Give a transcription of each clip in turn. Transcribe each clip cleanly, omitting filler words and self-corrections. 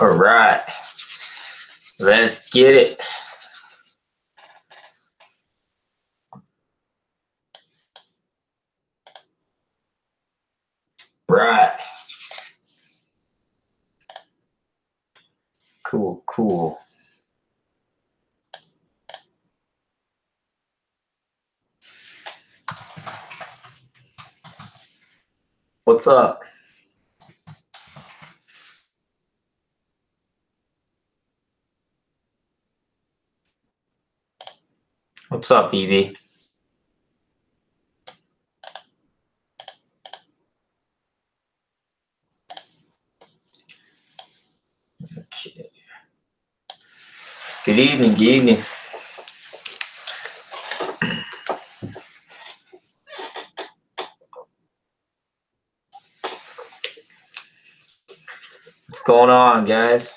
All right, let's get it. Right. Cool, cool. What's up? What's up, Evie? Okay. Good evening, good evening. What's going on, guys?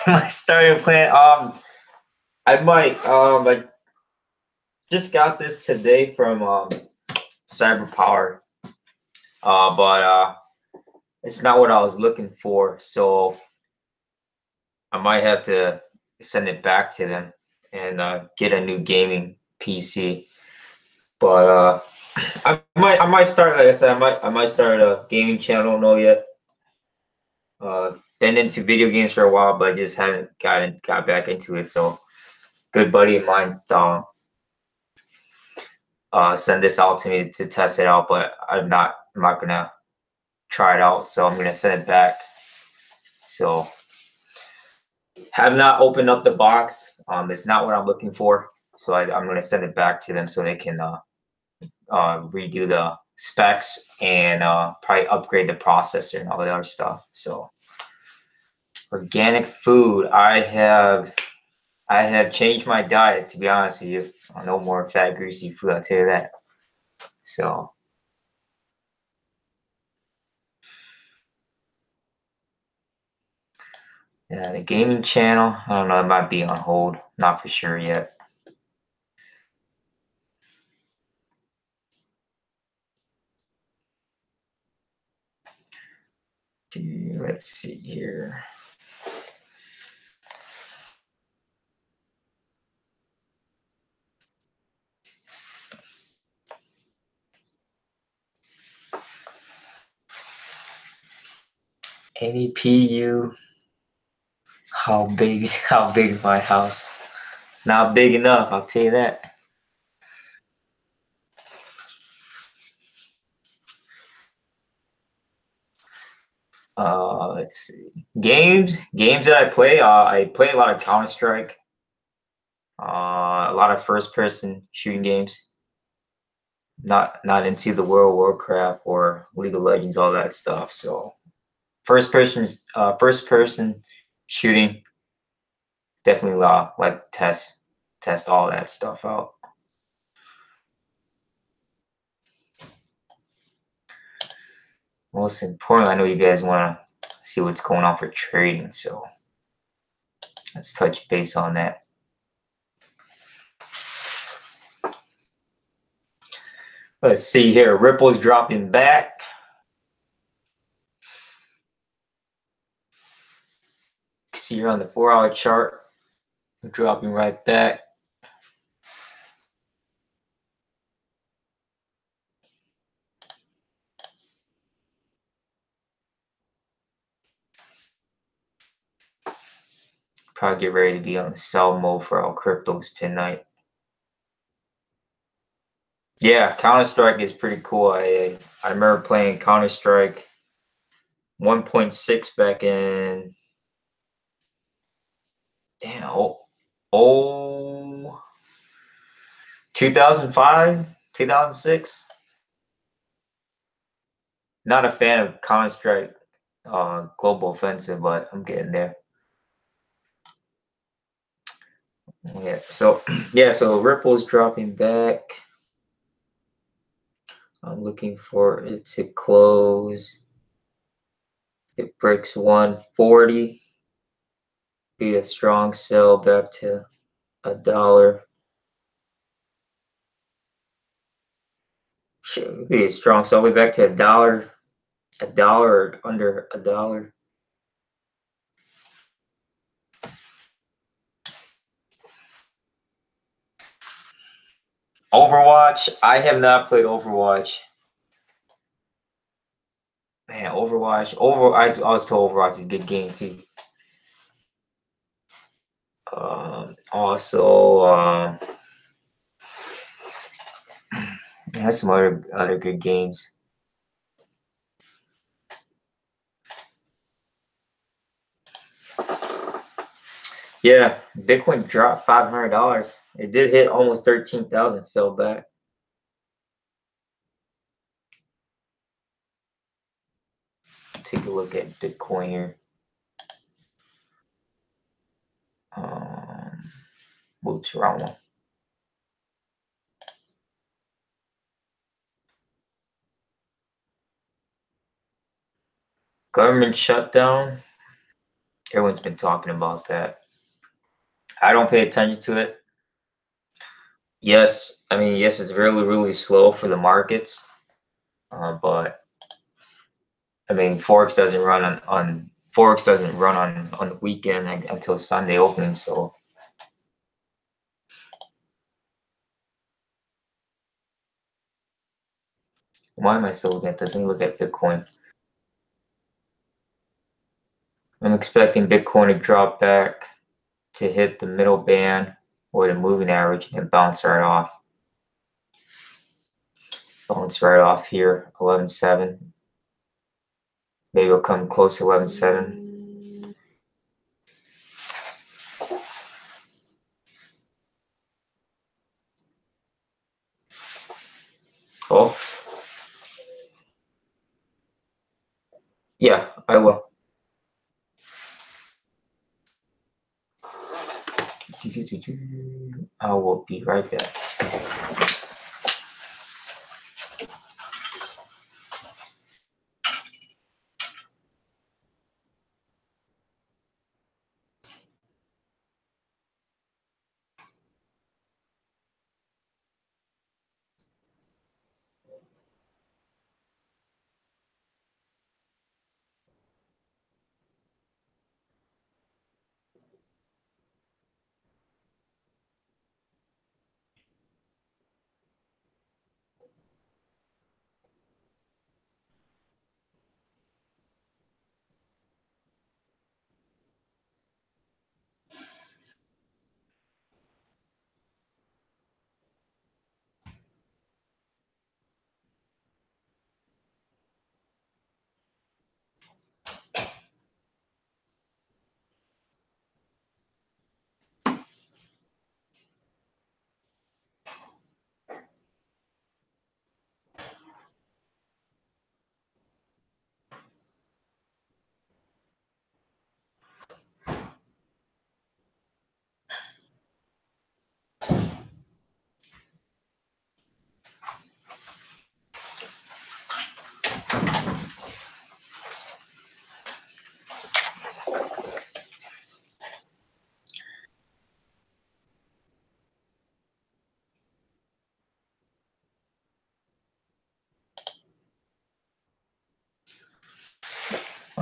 My starting plan. I might. I just got this today from CyberPower. But it's not what I was looking for, so I might have to send it back to them and get a new gaming PC. But I might start, like I said, I might start a gaming channel. Don't know yet. Been into video games for a while, but I just haven't got back into it. So, good buddy of mine send this out to me to test it out, but I'm not gonna try it out. So I'm gonna send it back. So, have not opened up the box. It's not what I'm looking for. So I'm gonna send it back to them so they can redo the specs and probably upgrade the processor and all the other stuff. So. Organic food. I have changed my diet, to be honest with you. No more fat, greasy food, I'll tell you that. So yeah, the gaming channel, I don't know, it might be on hold. Not for sure yet. Let's see here. Any PU? How big is my house? It's not big enough, I'll tell you that. Let's see. Games that I play a lot of Counter-Strike. A lot of first-person shooting games. Not into the World of Warcraft or League of Legends, all that stuff. So first person shooting, definitely like test all that stuff out. Most important, I know you guys want to see what's going on for trading, so let's touch base on that. Let's see here. Ripple's dropping back. See here on the 4-hour chart, dropping right back. Probably get ready to be on the sell mode for all cryptos tonight. Yeah, Counter-Strike is pretty cool. I remember playing Counter-Strike 1.6 back in 2005, 2006. Not a fan of Counter-Strike Global Offensive, but I'm getting there. Yeah, so Ripple's dropping back. I'm looking for it to close. It breaks 140. Be a strong sell back to $1. Should be a strong sell back to $1. $1 or under $1. Overwatch. I have not played Overwatch. Man, Overwatch. I was told Overwatch is a good game too. Also, it has some other good games. Yeah, Bitcoin dropped $500. It did hit almost 13,000. Fell back. Take a look at Bitcoin here. Whoops, wrong one. Government shutdown. Everyone's been talking about that. I don't pay attention to it. Yes, I mean, yes, it's really, really slow for the markets. But I mean, Forex doesn't run on the weekend until Sunday opening. So why am I still looking at this? Let me look at Bitcoin. I'm expecting Bitcoin to drop back to hit the middle band or the moving average and bounce right off. Bounce right off here, 11.7. Maybe it'll come close to 11.7. Oh, yeah, I will. I will be right back.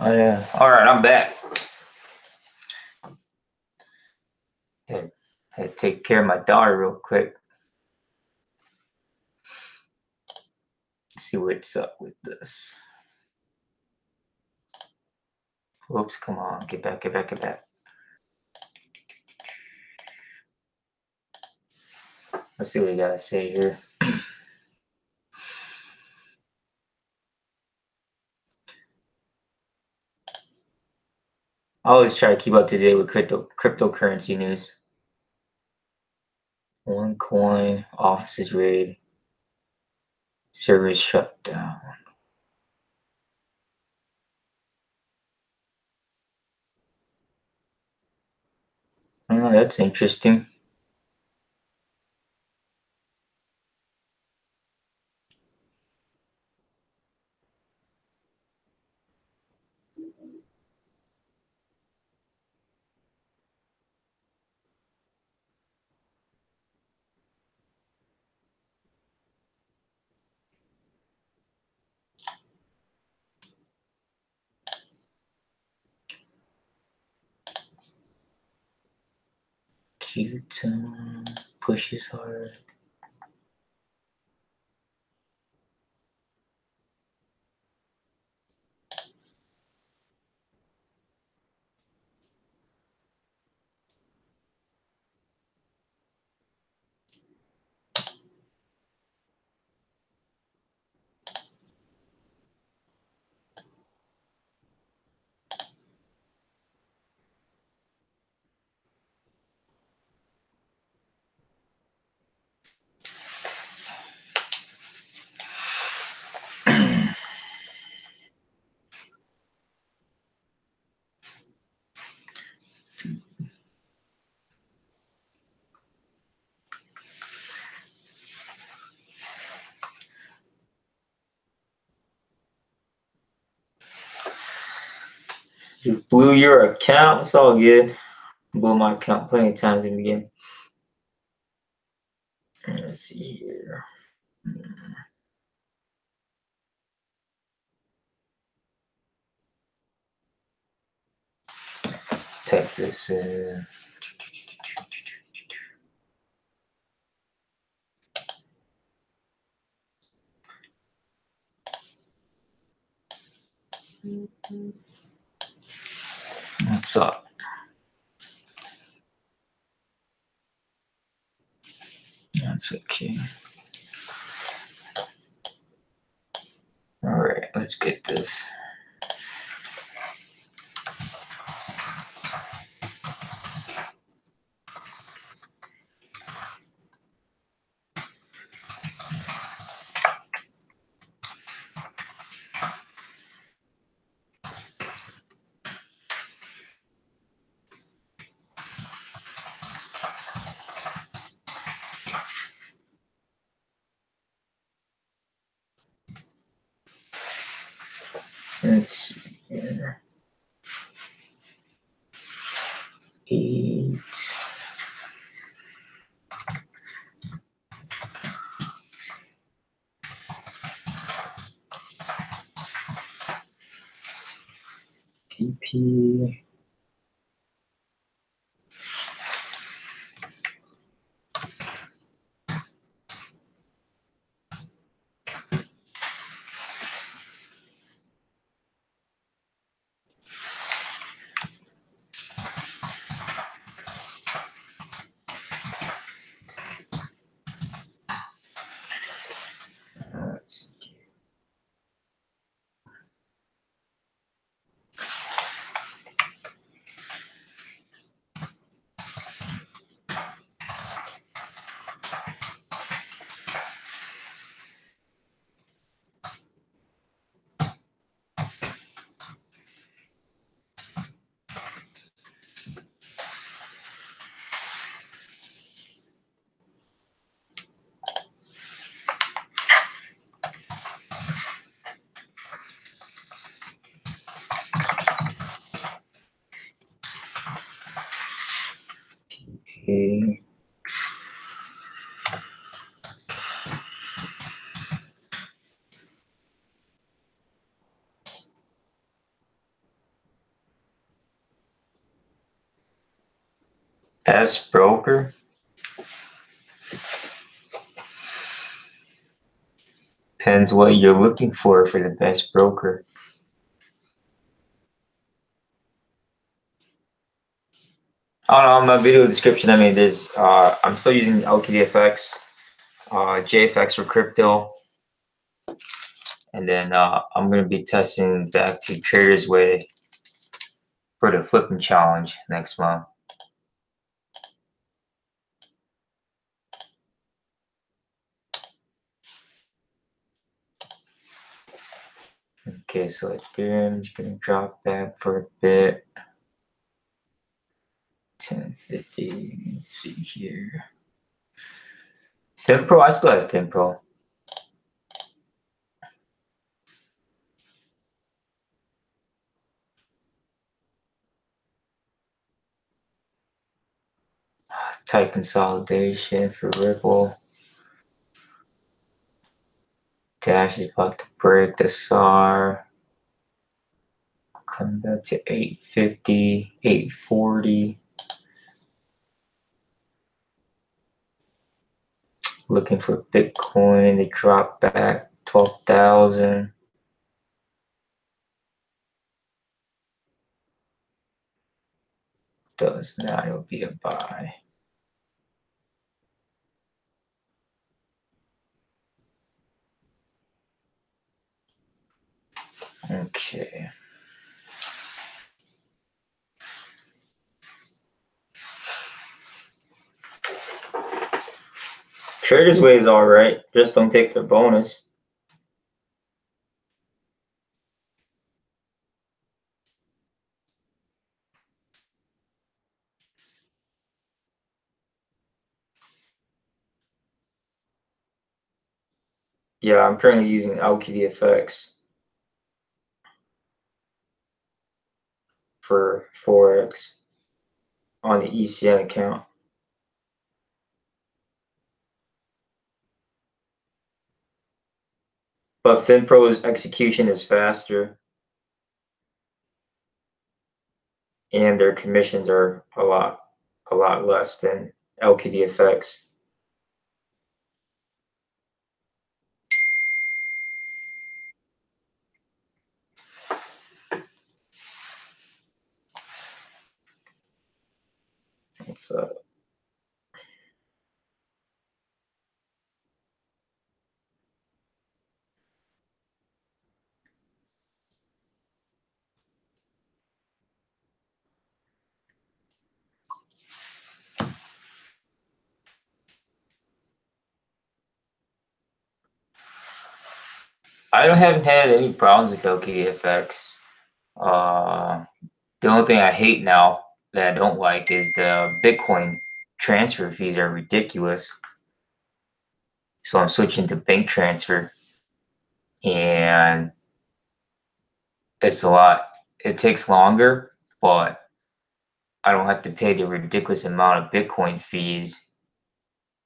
Oh, yeah. All right, I'm back. Had to take care of my daughter real quick. See what's up with this. Whoops, come on, get back. Let's see what you gotta say here. I always try to keep up to date with cryptocurrency news. One coin, offices raid, servers shut down. Oh, that's interesting. Shoot, pushes hard. You blew your account. It's all good. Blew my account plenty of times in the beginning. Let's see here. Type this in. What's up? That's okay. All right, let's get this. Let's see here. 8. TP. Let's see. Okay. Best broker. Depends what you're looking for the best broker. I don't know, in my video description, I mean, there's, I'm still using LQDFX, JAFX for crypto. And then I'm going to be testing back to Trader's Way for the flipping challenge next month. Okay, so Ethereum is going to drop back for a bit. 1050. Let's see here. FinPro, I still have FinPro. Tight consolidation for Ripple. Dash is about to break the SAR. Come back to 850, 840. Looking for Bitcoin to drop back 12,000. Does not, it'll be a buy. Okay. Trader's Way is all right. Just don't take the bonus. Yeah, I'm currently using LQDFX for Forex on the ECN account. But FinPro's execution is faster, and their commissions are a lot less than LQDFX. It's I haven't had any problems with LQDFX. The only thing I hate now that I don't like is the Bitcoin transfer fees are ridiculous. So I'm switching to bank transfer, and it's a lot. It takes longer, but I don't have to pay the ridiculous amount of Bitcoin fees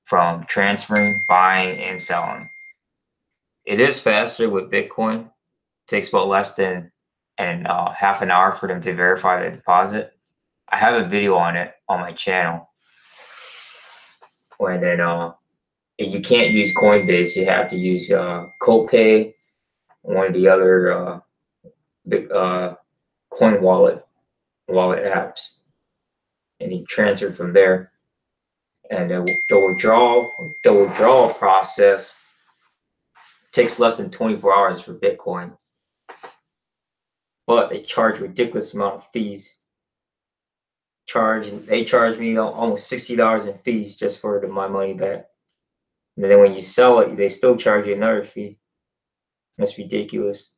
from transferring, buying, and selling. It is faster with Bitcoin. It takes about less than half an hour for them to verify the deposit. I have a video on it on my channel. And then you can't use Coinbase. You have to use CoPay, one of the other big coin wallet apps, and you transfer from there. And the withdrawal process takes less than 24 hours for Bitcoin, but they charge ridiculous amount of fees. They charge me almost $60 in fees just for my money back. And then when you sell it, they still charge you another fee. That's ridiculous.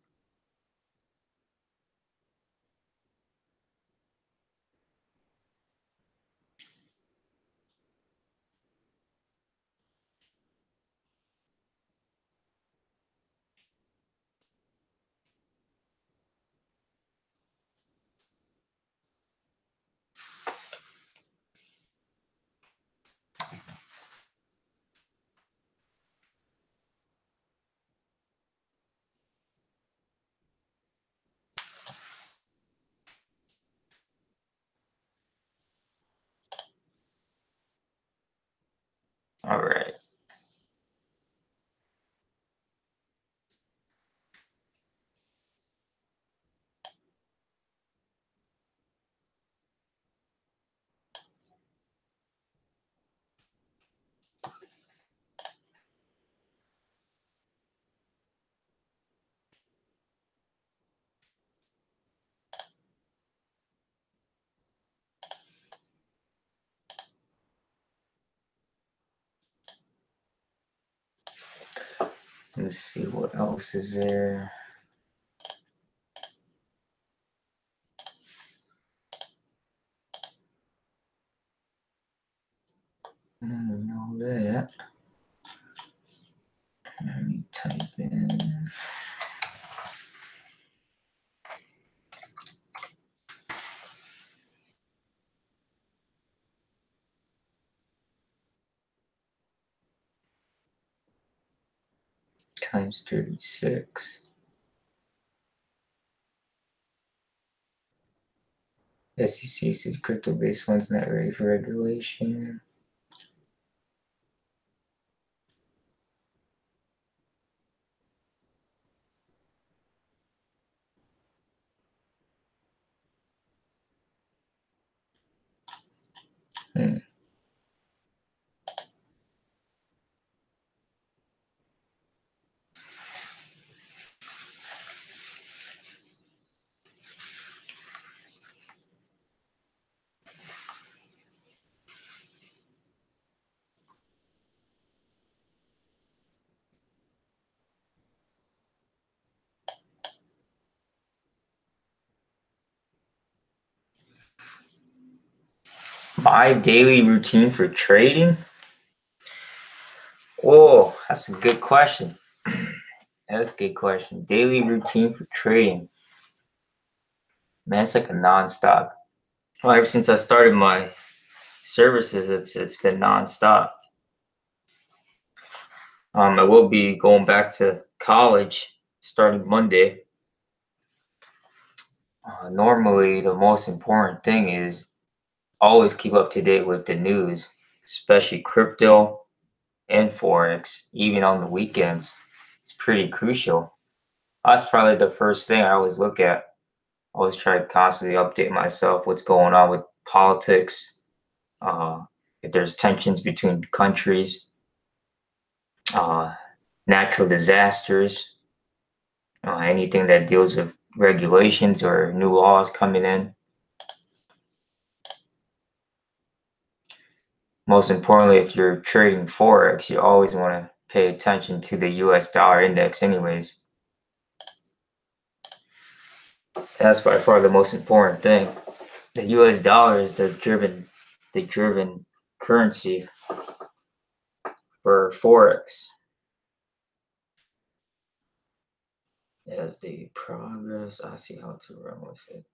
All right. Let's see what else is there. I don't know that. Let me type in. Times 36. SEC says crypto-based one's not ready for regulation. My daily routine for trading? Oh, that's a good question. That's a good question. Daily routine for trading. Man, it's like a nonstop. Well, ever since I started my services, it's been nonstop. I will be going back to college starting Monday. Normally, the most important thing is always keep up to date with the news, especially crypto and Forex, even on the weekends. It's pretty crucial. That's probably the first thing I always look at. I always try to constantly update myself what's going on with politics, if there's tensions between countries, uh, natural disasters, anything that deals with regulations or new laws coming in. Most importantly, if you're trading Forex, you always want to pay attention to the US dollar index anyways. That's by far the most important thing. The US dollar is the driven currency for Forex. As the progress, I see how to run with it.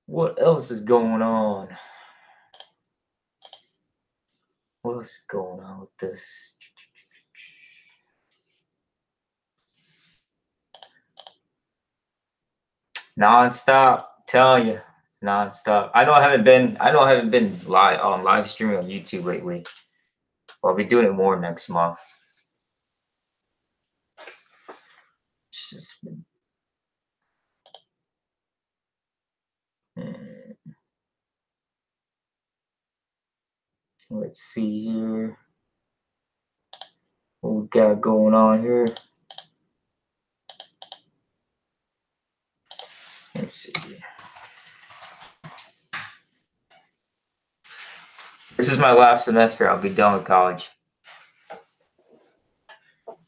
What else is going on? What else is going on with this? Non-stop, telling you, it's non-stop. I know I haven't been live streaming on YouTube lately. I'll be doing it more next month. It's just been, let's see here. What we got going on here? Let's see. This is my last semester. I'll be done with college.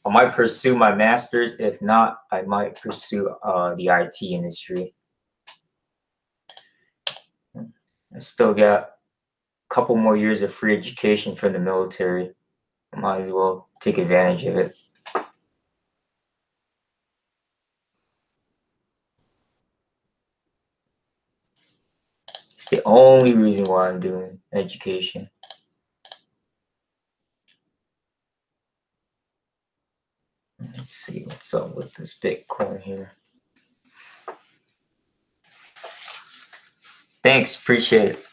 I might pursue my master's. If not, I might pursue the IT industry. I still got a couple more years of free education from the military. I might as well take advantage of it. It's the only reason why I'm doing education. Let's see what's up with this Bitcoin here. Thanks, appreciate it.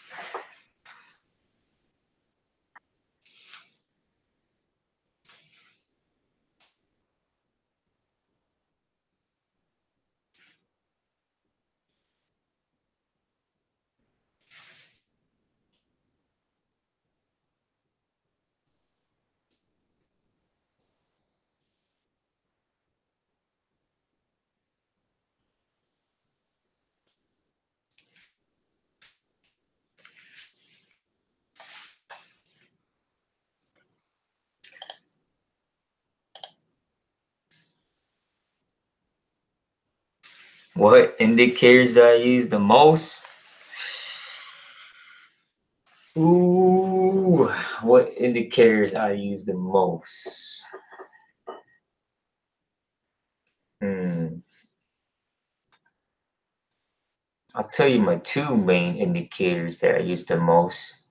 What indicators do I use the most? Ooh, what indicators I use the most? I'll tell you my two main indicators that I use the most.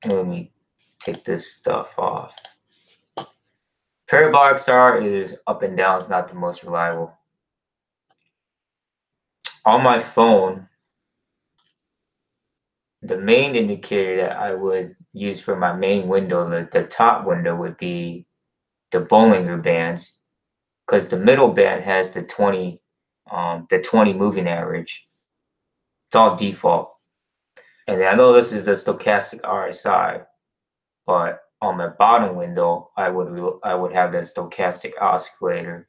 Let me take this stuff off. Parabolic SAR is up and down. It's not the most reliable. On my phone, the main indicator that I would use for my main window, the top window, would be the Bollinger Bands, because the middle band has the 20 moving average. It's all default. And I know this is the stochastic RSI, but on my bottom window, I would have the stochastic oscillator.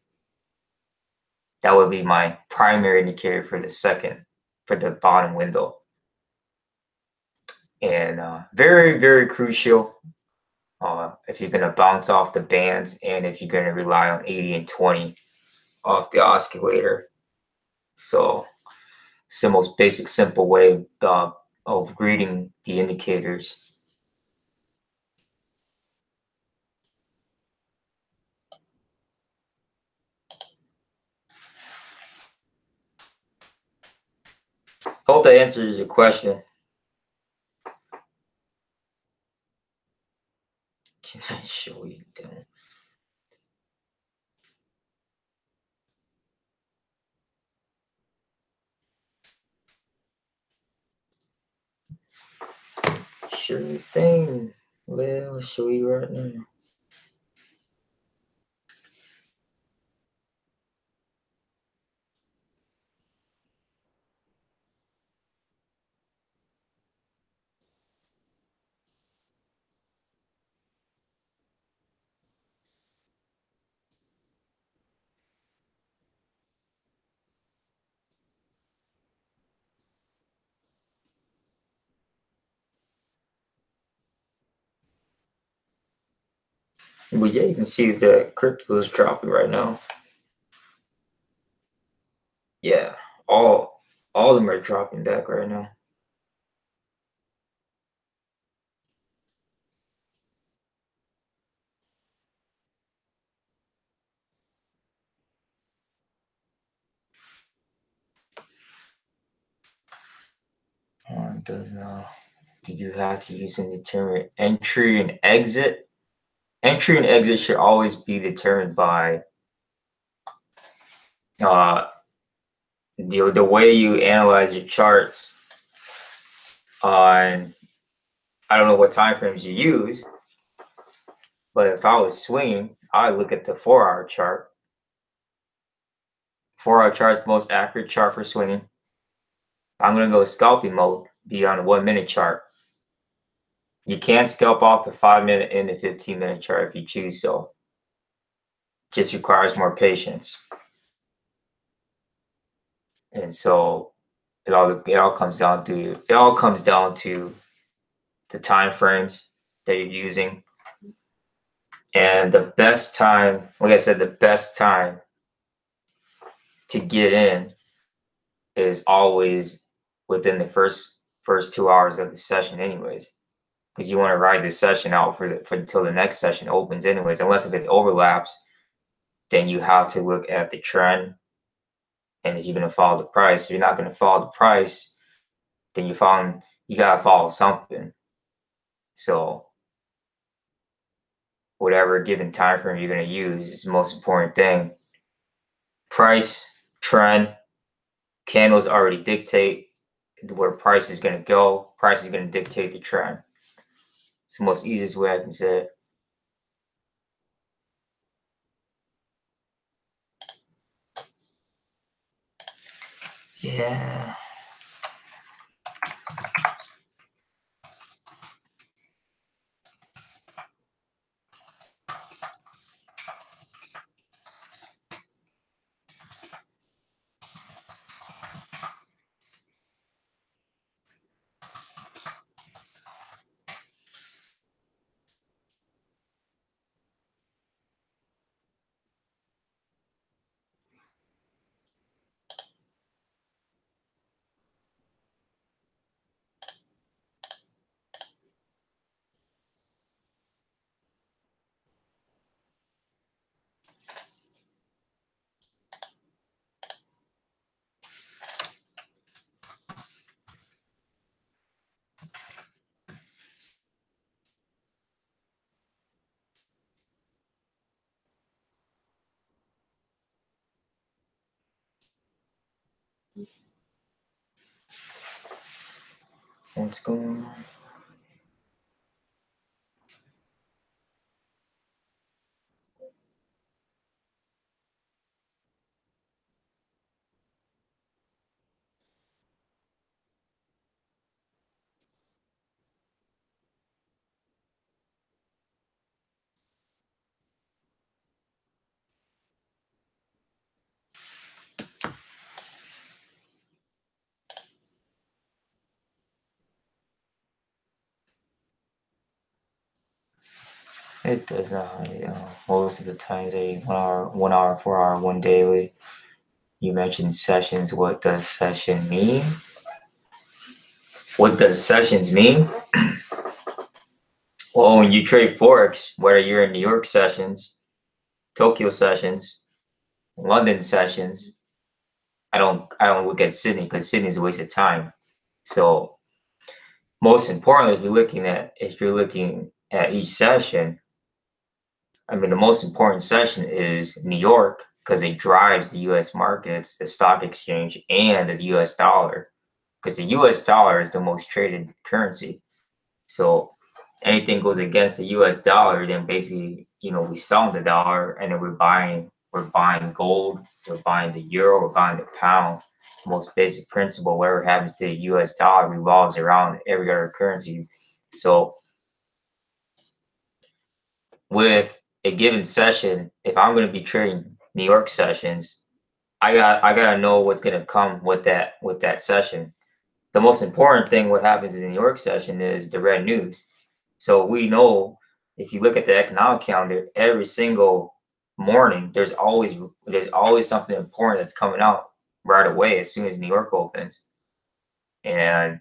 That would be my primary indicator for the bottom window. And very, very crucial if you're going to bounce off the bands and if you're going to rely on 80 and 20 off the oscillator. So it's the most basic, simple way of reading the indicators. Hope that answers your question. Can I show you them? Sure thing. Well, I'll show you right now. But yeah, you can see the crypto is dropping right now. Yeah, all of them are dropping back right now. It does now. Do you have to use and determine entry and exit? Entry and exit should always be determined by the way you analyze your charts on, I don't know what time frames you use, but if I was swinging, I look at the 4-hour chart. 4-hour chart is the most accurate chart for swinging. I'm going to go scalping mode, be on a 1-minute chart. You can scalp off the 5-minute and the 15-minute chart if you choose so. Just requires more patience. And so it all comes down to the time frames that you're using. And the best time, like I said, the best time to get in is always within the first 2 hours of the session anyways, because you want to ride the session out for until the next session opens anyways, unless if it overlaps, then you have to look at the trend. And if you're going to follow the price, if you're not going to follow the price, then you got to follow something. So whatever given time frame you're going to use is the most important thing. Price, trend, candles already dictate where price is going to go. Price is going to dictate the trend. It's the most easiest way I can say it. Yeah. What's going on? It does not. Most of the times, 1 hour, 4 hour, one daily. You mentioned sessions. What does session mean? What does sessions mean? Well, when you trade Forex, whether you're in New York sessions, Tokyo sessions, London sessions, I don't look at Sydney because Sydney is a waste of time. So most importantly, if you're looking at each session, I mean the most important session is New York because it drives the US markets, the stock exchange, and the US dollar. Because the US dollar is the most traded currency. So anything goes against the US dollar, then basically, we sell the dollar and then we're buying gold, we're buying the euro, we're buying the pound. Most basic principle, whatever happens to the US dollar revolves around every other currency. So with a given session, if I'm going to be trading New York sessions, I gotta know what's gonna come with that session. The most important thing what happens in the New York session is the red news. So we know if you look at the economic calendar, every single morning there's always something important that's coming out right away as soon as New York opens, and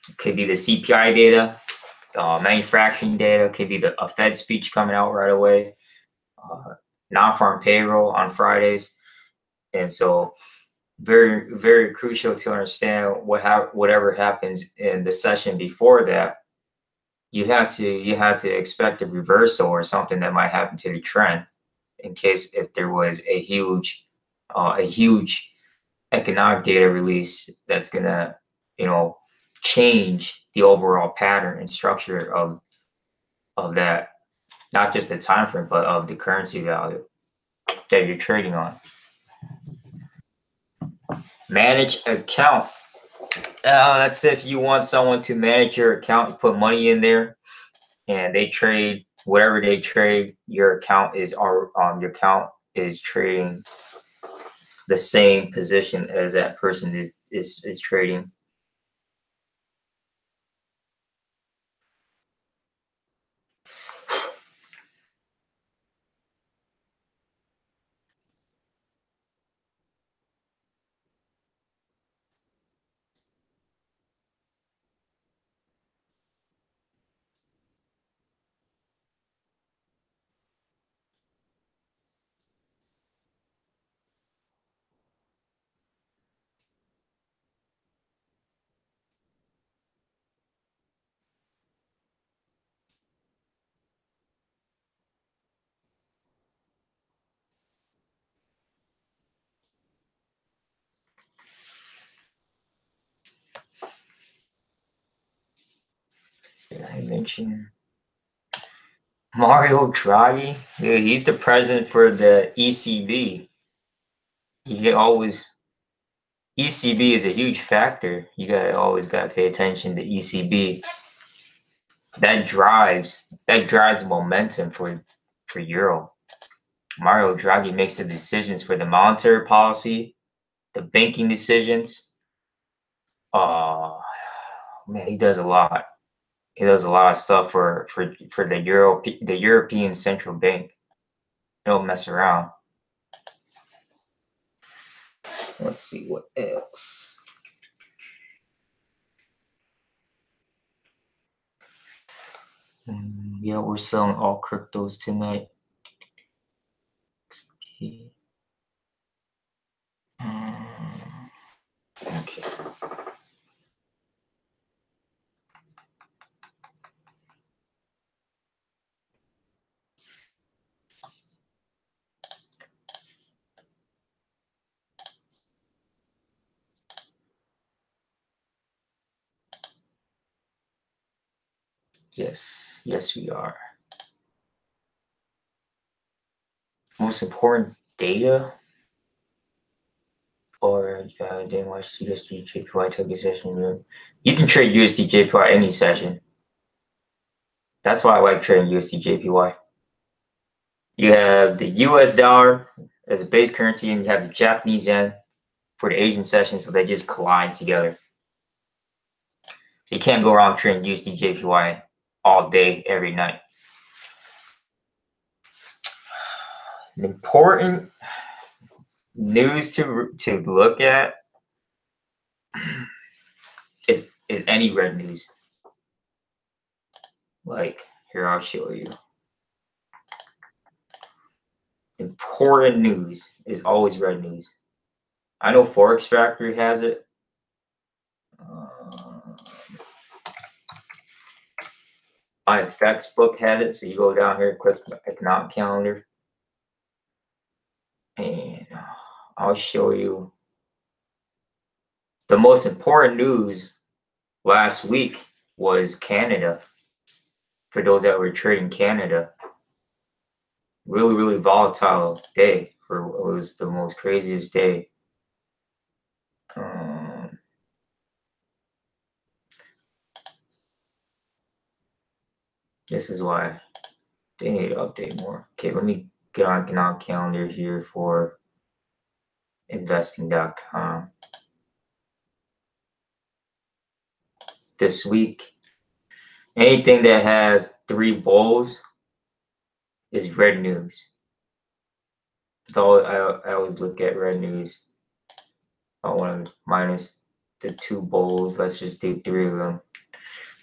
it could be the CPI data, manufacturing data, could be a Fed speech coming out right away, non-farm payroll on Fridays, and so very, very crucial to understand whatever happens in the session before that. You have to expect a reversal or something that might happen to the trend in case if there was a huge economic data release that's gonna change the overall pattern and structure of that, not just the time frame but of the currency value that you're trading on. Manage account. That's if you want someone to manage your account. You put money in there, and they trade whatever they trade. Your account is trading the same position as that person is trading. Did I mention Mario Draghi? Yeah, he's the president for the ECB. ECB is a huge factor. You always gotta pay attention to ECB. That drives the momentum for euro. Mario Draghi makes the decisions for the monetary policy, the banking decisions. Man, he does a lot. He does a lot of stuff for the European Central Bank. They don't mess around. Let's see what else. Yeah, we're selling all cryptos tonight. Okay. Yes, we are. Most important data, or didn't watch USD JPY took a session. You can trade USD JPY any session. That's why I like trading USD JPY. You have the US dollar as a base currency, and you have the Japanese yen for the Asian session, so they just collide together. So you can't go around trading USD JPY all day, every night. Important news to look at is any red news. Like here, I'll show you. Important news is always red news. I know Forex Factory has it. My FX book has it. So you go down here, click economic calendar, and I'll show you the most important news last week was Canada. For those that were trading Canada, really, really volatile day. It was the most craziest day. This is why they need to update more. Okay, let me get on economic calendar here for investing.com. This week, anything that has 3 bulls is red news. It's all I always look at red news. I want to minus the 2 bulls. Let's just do 3 of them.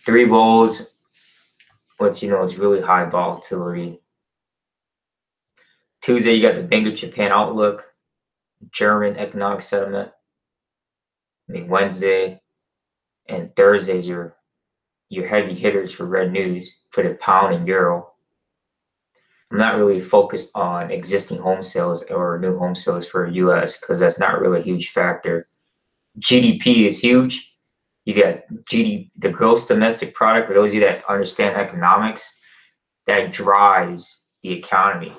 3 bulls, what you know is really high volatility. Tuesday, you got the Bank of Japan outlook, German economic sentiment. Wednesday and Thursday's your heavy hitters for red news for the pound and euro. I'm not really focused on existing home sales or new home sales for US because that's not really a huge factor. GDP is huge. You got the gross domestic product. For those of you that understand economics, that drives the economy.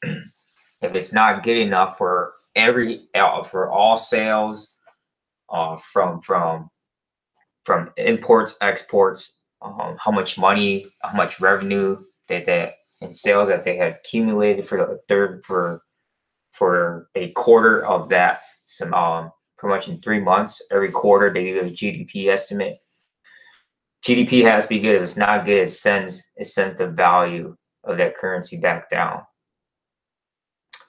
If it's not good enough for all sales, from imports, exports, how much money, how much revenue that in sales that they had accumulated for a quarter of that, pretty much in 3 months. Every quarter they do a GDP estimate. GDP has to be good. If it's not good, it sends the value of that currency back down.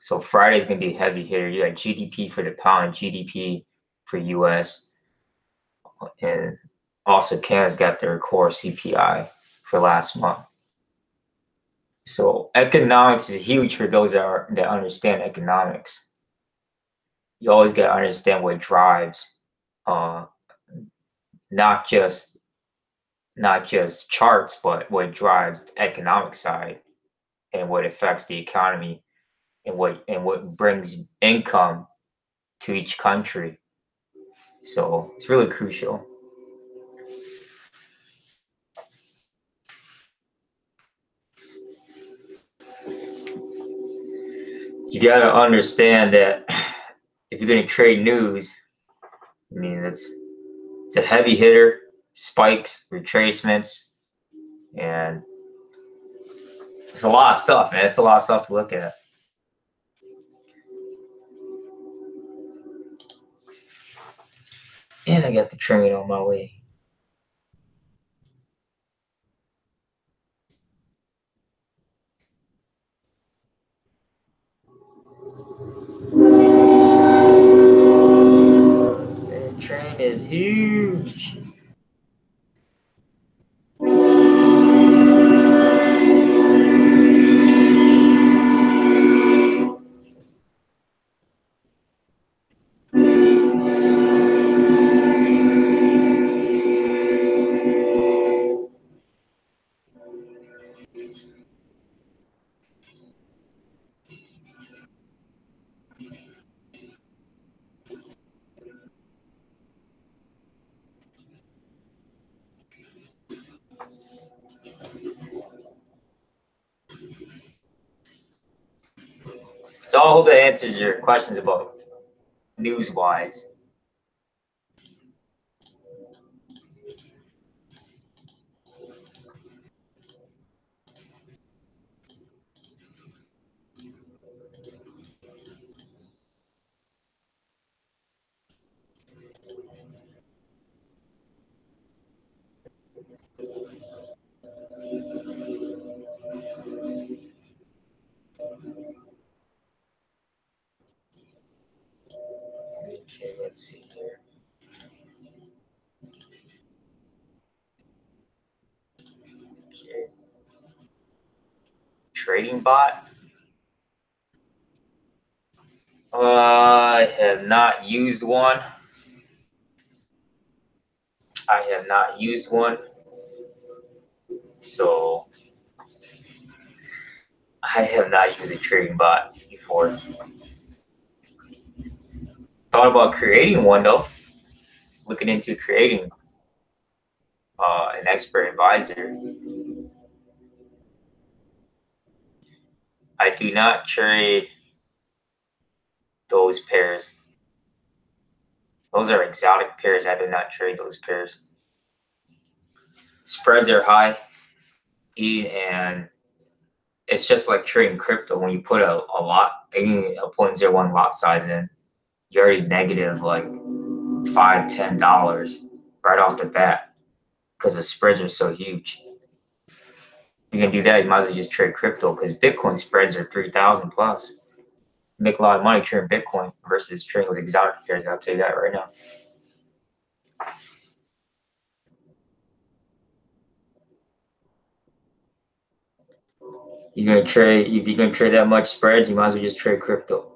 So Friday's gonna be a heavy hitter. You got GDP for the pound, GDP for US, and also Canada's got their core CPI for last month. So economics is huge for those that understand economics. You always got to understand what drives, not just charts, but what drives the economic side and what affects the economy and what brings income to each country. So it's really crucial. You got to understand that if you're going to trade news, I mean, it's a heavy hitter, spikes, retracements, and it's a lot of stuff, man. It's a lot of stuff to look at. And I got the train on my way. The train is huge. So I hope that answers your questions about news-wise. Okay, let's see here. Okay. Trading bot. I have not used one. I have not used one. So I have not used a trading bot before. Thought about creating one though. Looking into creating an expert advisor. I do not trade those pairs. Those are exotic pairs. I do not trade those pairs. Spreads are high, and it's just like trading crypto. When you put a lot, even a 0.01 lot size in, you're already negative like $5-10 right off the bat because the spreads are so huge. You can do that. You might as well just trade crypto because Bitcoin spreads are 3,000 plus. You make a lot of money trading Bitcoin versus trading with exotic pairs. I'll tell you that right now. You're gonna trade. If you're gonna trade that much spreads, you might as well just trade crypto.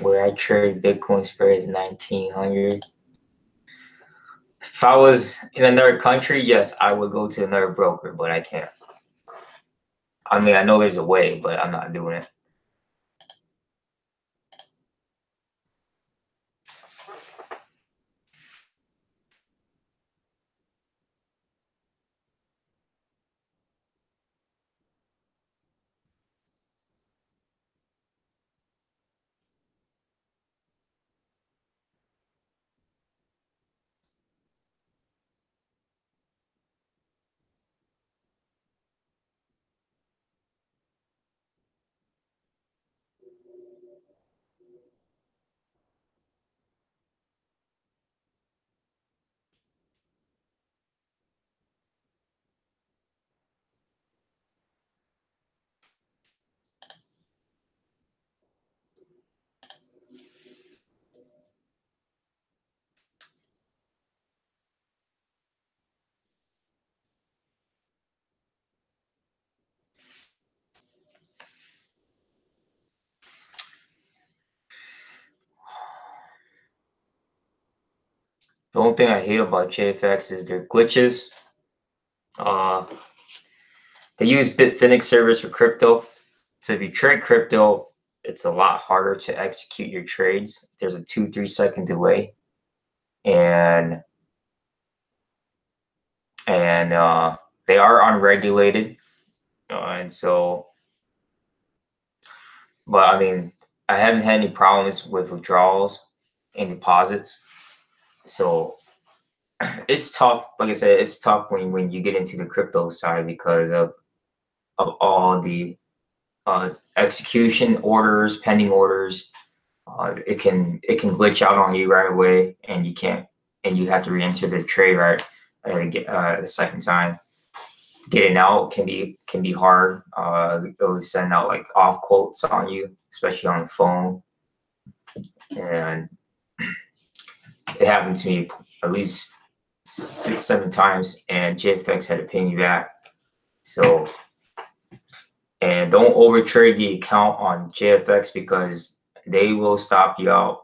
Where I trade Bitcoin spread is 1,900. If I was in another country, yes, I would go to another broker, but I can't. I mean, I know there's a way, but I'm not doing it. The only thing I hate about JAFX is their glitches. They use Bitfinex servers for crypto. So if you trade crypto, it's a lot harder to execute your trades. There's a 2-3 second delay, and they are unregulated, and so. But I mean, I haven't had any problems with withdrawals and deposits. So it's tough. Like I said, it's tough when you get into the crypto side because of all the execution orders, pending orders. It can glitch out on you right away, and you can't, and you have to re-enter the trade right the second time. Getting out can be hard. It will send out like off quotes on you, especially on the phone, and it happened to me at least 6-7 times, and JFX had to pay me back. So, and don't overtrade the account on JFX because they will stop you out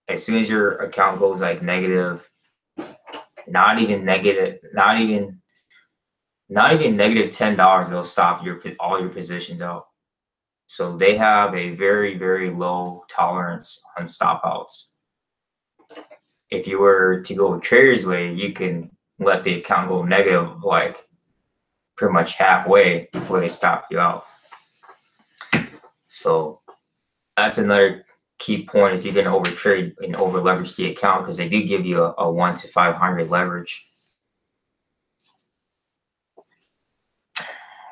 as soon as your account goes like negative. Not even negative. Not even not even negative $10, they'll stop all your positions out. So they have a very, very low tolerance on stop outs. If you were to go trader's way, you can let the account go negative like pretty much halfway before they stop you out. So that's another key point if you're going to overtrade and over leverage the account, because they do give you a 1 to 500 leverage.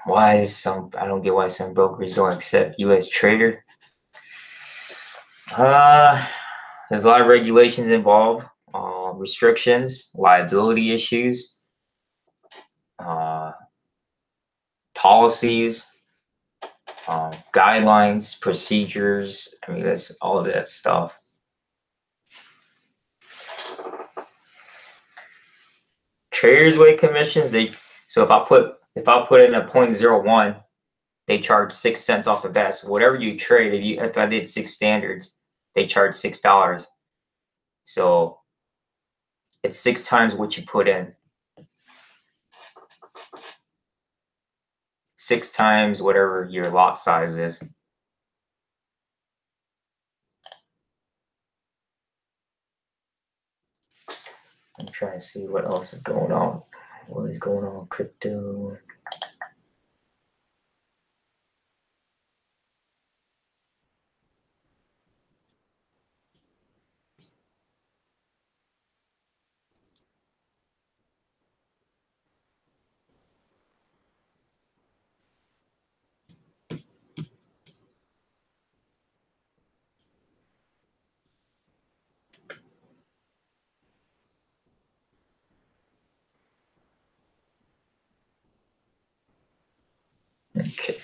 I don't get why some brokers don't accept US trader. There's a lot of regulations involved, restrictions, liability issues, policies, guidelines, procedures. I mean, that's all of that stuff. Traders Way commissions, so if I put in a 0.01, they charge 6 cents off the bat. So whatever you trade, if I did 6 standards, they charge $6. So it's 6 times what you put in. 6 times whatever your lot size is. I'm trying to see what else is going on. What is going on with crypto? Okay.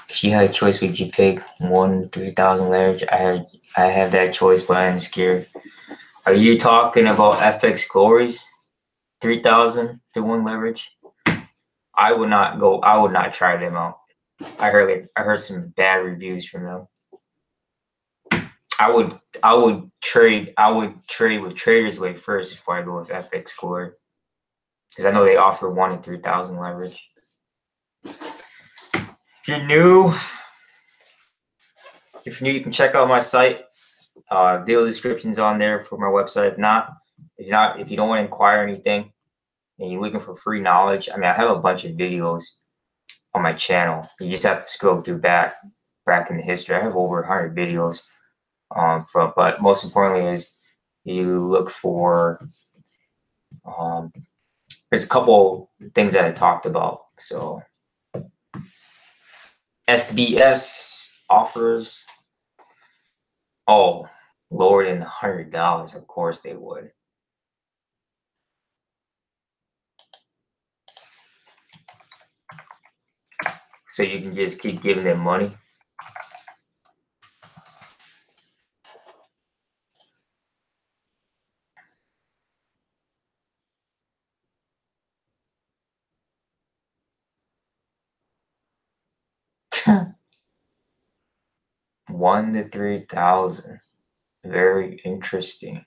If you had a choice, would you pick 1 3,000 leverage? I have that choice, but I'm scared. Are you talking about FX Glories? 3,000 to 1 leverage? I would not try them out. I heard some bad reviews from them. I would trade with Trader's Way first before I go with FX Glory, because I know they offer 1 in 3,000 leverage. If you're new, you can check out my site. Video descriptions on there for my website. If you don't want to inquire anything and you're looking for free knowledge, I mean, I have a bunch of videos on my channel. You just have to scroll through back in the history. I have over 100 videos. But most importantly is you look for. There's a couple things that I talked about. So FBS offers. Oh, lower than $100, of course they would. So you can just keep giving them money. $1 to 3,000. Very interesting.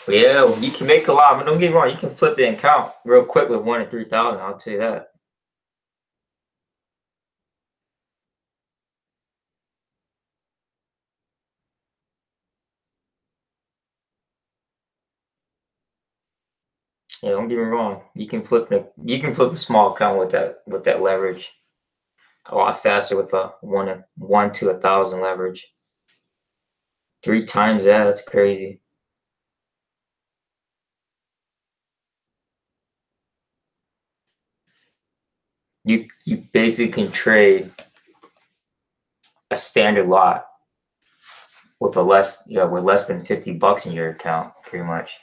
But yeah, you can make a lot. But don't get me wrong, you can flip the account real quick with 1 to 3,000. I'll tell you that. Yeah, don't get me wrong. You can flip a small account with that leverage a lot faster with a 1 to 1,000 leverage. 3 times that, that's crazy. You basically can trade a standard lot with less than $50 in your account, pretty much.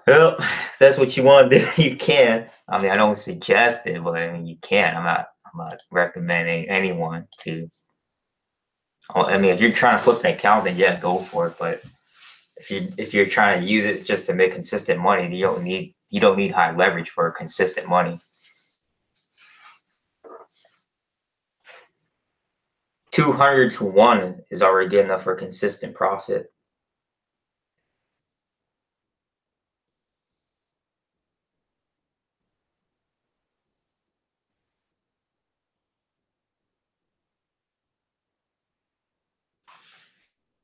Well, if that's what you want to do, you can. I mean, I don't suggest it, but I mean, you can. I'm not recommending anyone to. I mean, if you're trying to flip an account, then yeah, go for it. But if you're trying to use it just to make consistent money, you don't need high leverage for consistent money. 200 to 1 is already good enough for consistent profit.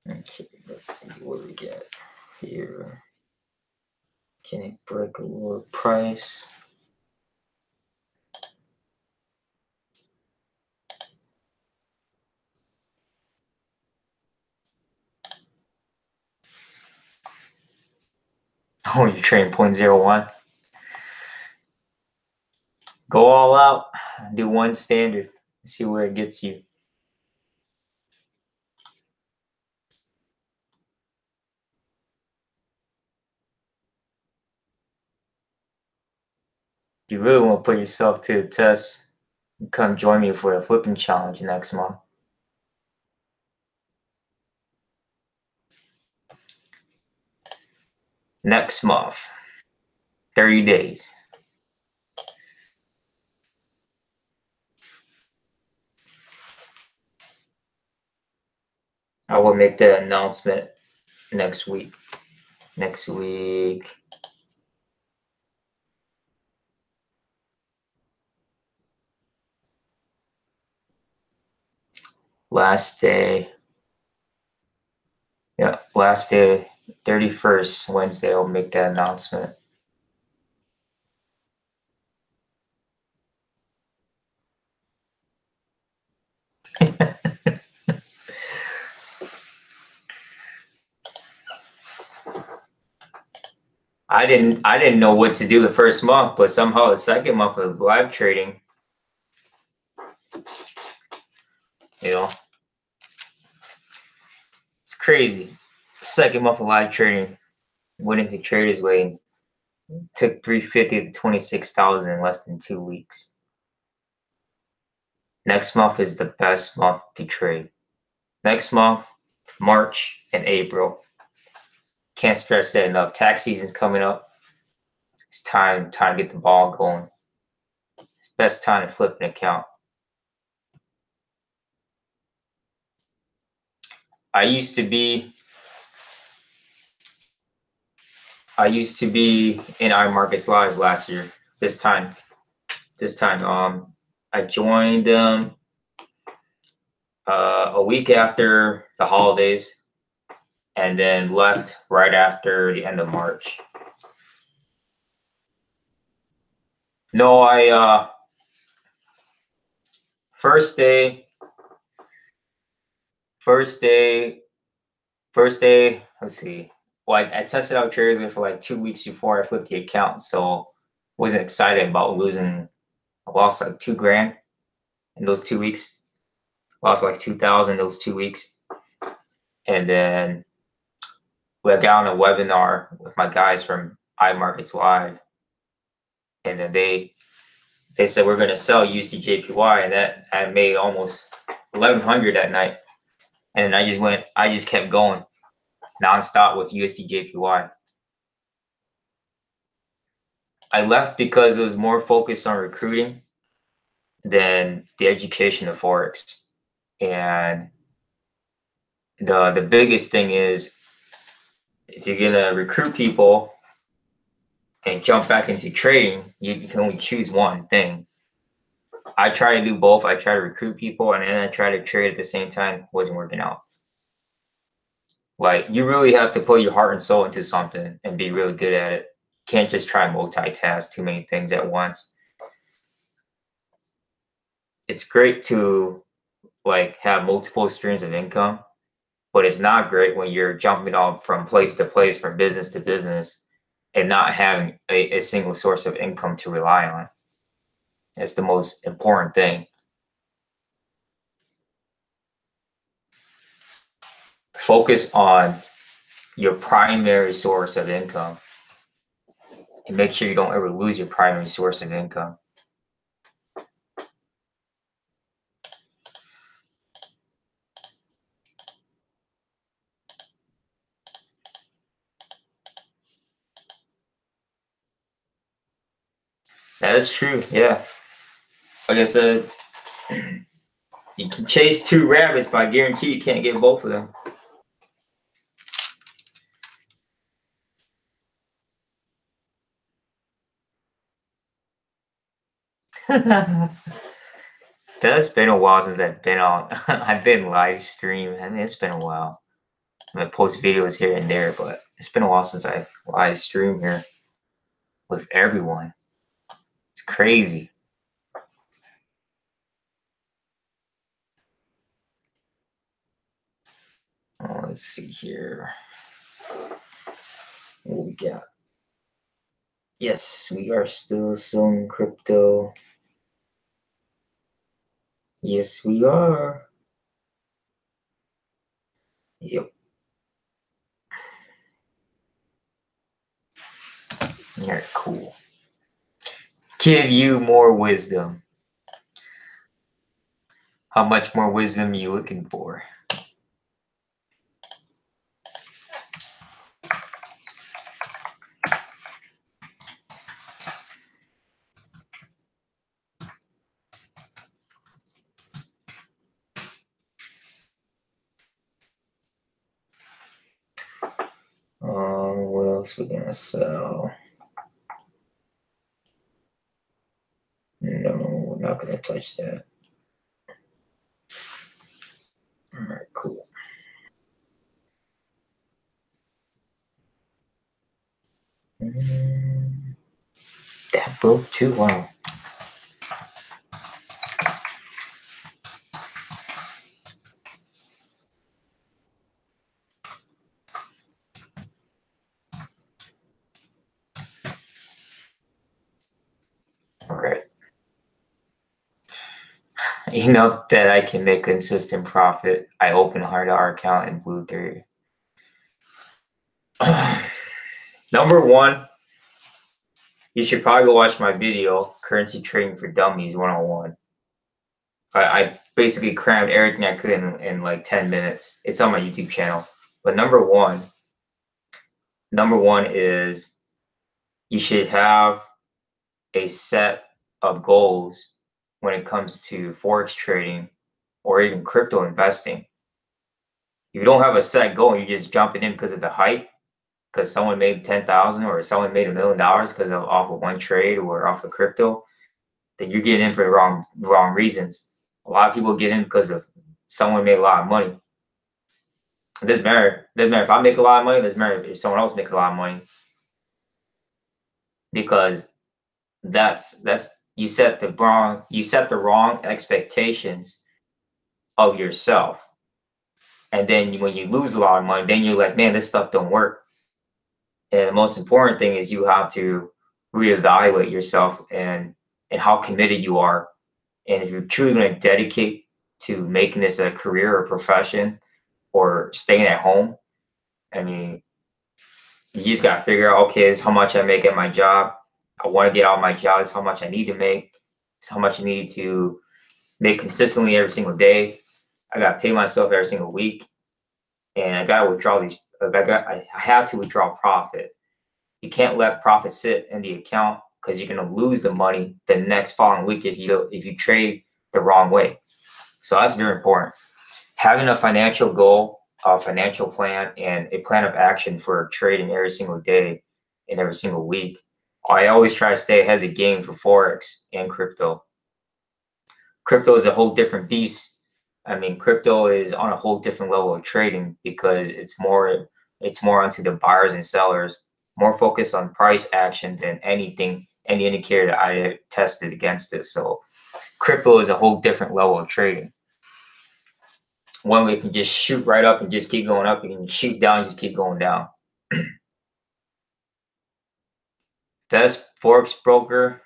Okay, let's see what we get here. Can it break a lower price? Oh, you're trading 0.01. Go all out. Do one standard. See where it gets you. If you really want to put yourself to the test, come join me for a flipping challenge next month. Next month, 30 days. I will make the announcement next week. Last day. Yeah, last day, 31st, Wednesday, I'll make that announcement. I didn't know what to do the first month, but somehow the second month of live trading, it's crazy. Second month of live trading, went into Traders Way, took 350 to 26,000 in less than 2 weeks. Next month is the best month to trade. Next month, March and April. Can't stress that enough. Tax season's coming up. It's time to get the ball going. It's the best time to flip an account. I used to be in iMarkets Live last year. This time, I joined them a week after the holidays, and then left right after the end of March. No, I first day. Let's see. Well, I tested out Traders for like 2 weeks before I flipped the account, so wasn't excited about losing. I lost like $2,000 in those 2 weeks. Lost like 2,000 those 2 weeks, and then I got on a webinar with my guys from iMarkets Live, and then they said we're going to sell USD/JPY, and that I made almost 1,100 that night, and I just kept going nonstop with USD/JPY. I left because it was more focused on recruiting than the education of Forex. And the biggest thing is, if you're gonna recruit people and jump back into trading, you can only choose one thing. I try to do both. I try to recruit people and then I try to trade at the same time. Wasn't working out. Like, you really have to put your heart and soul into something and be really good at it. You can't just try and multitask too many things at once. It's great to like have multiple streams of income, but it's not great when you're jumping off from place to place, from business to business, and not having a single source of income to rely on. That's the most important thing. Focus on your primary source of income and make sure you don't ever lose your primary source of income. That is true, yeah. Like I said, you can chase 2 rabbits, but I guarantee you can't get both of them. That's been a while since I've been on. I've been live stream, and it's been a while. I post videos here and there, but it's been a while since I live stream here with everyone. It's crazy. Oh, let's see here. What we got? Yes, we are still selling crypto. Yes, we are. Yep. Alright, cool. Give you more wisdom. How much more wisdom are you looking for? What else we gonna sell? No, we're not gonna touch that. Alright, cool. That broke too. Wow. Alright. Enough that I can make consistent profit. I open a $100 account in Blue 3. Number 1, you should probably go watch my video, Currency Trading for Dummies 101. I basically crammed everything I could in like 10 minutes. It's on my YouTube channel. But number one is you should have a set of goals when it comes to Forex trading or even crypto investing. If you don't have a set goal, you're just jumping in because of the hype, because someone made 10,000 or someone made $1 million because of off of one trade or off of crypto, then you're getting in for the wrong reasons. A lot of people get in because of someone made a lot of money. It doesn't matter if I make a lot of money. It doesn't matter if someone else makes a lot of money, because that's you set the wrong expectations of yourself, and then when you lose a lot of money, then you're like, man, this stuff don't work. And the most important thing is you have to reevaluate yourself and how committed you are, and if you're truly going to dedicate to making this a career or profession or staying at home. I mean, you just got to figure out, okay, this is how much I make at my job. I want to get out of my job. This is how much I need to make. This is how much I need to make consistently every single day. I got to pay myself every single week. And I got to withdraw these. I have to withdraw profit. You can't let profit sit in the account, because you're going to lose the money the next following week if you trade the wrong way. So that's very important. Having a financial goal, a financial plan, and a plan of action for trading every single day and every single week. I always try to stay ahead of the game for Forex and crypto. Crypto is a whole different beast. I mean, crypto is on a whole different level of trading, because it's more onto the buyers and sellers, more focused on price action than any indicator that I tested against it. So crypto is a whole different level of trading. One way you can just shoot right up and just keep going up. You can shoot down and just keep going down. Best Forex broker.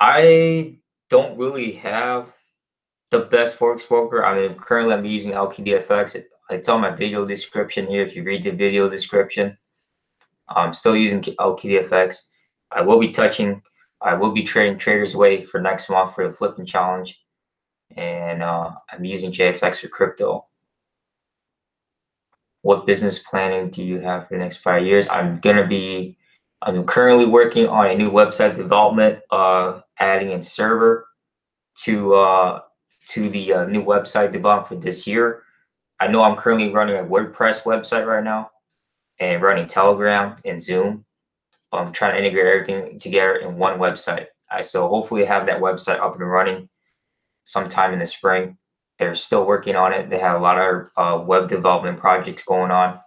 I don't really have the best Forex broker. I mean, currently I'm using LQDFX. It's on my video description here. If you read the video description, I'm still using LQDFX. I will be trading Trader's Way for next month for the flipping challenge. And I'm using JAFX for crypto. What business planning do you have for the next 5 years? I'm currently working on a new website development, adding a server to the new website development for this year. I know I'm currently running a WordPress website right now and running Telegram and Zoom. I'm trying to integrate everything together in one website. So hopefully have that website up and running sometime in the spring. They're still working on it. They have a lot of web development projects going on.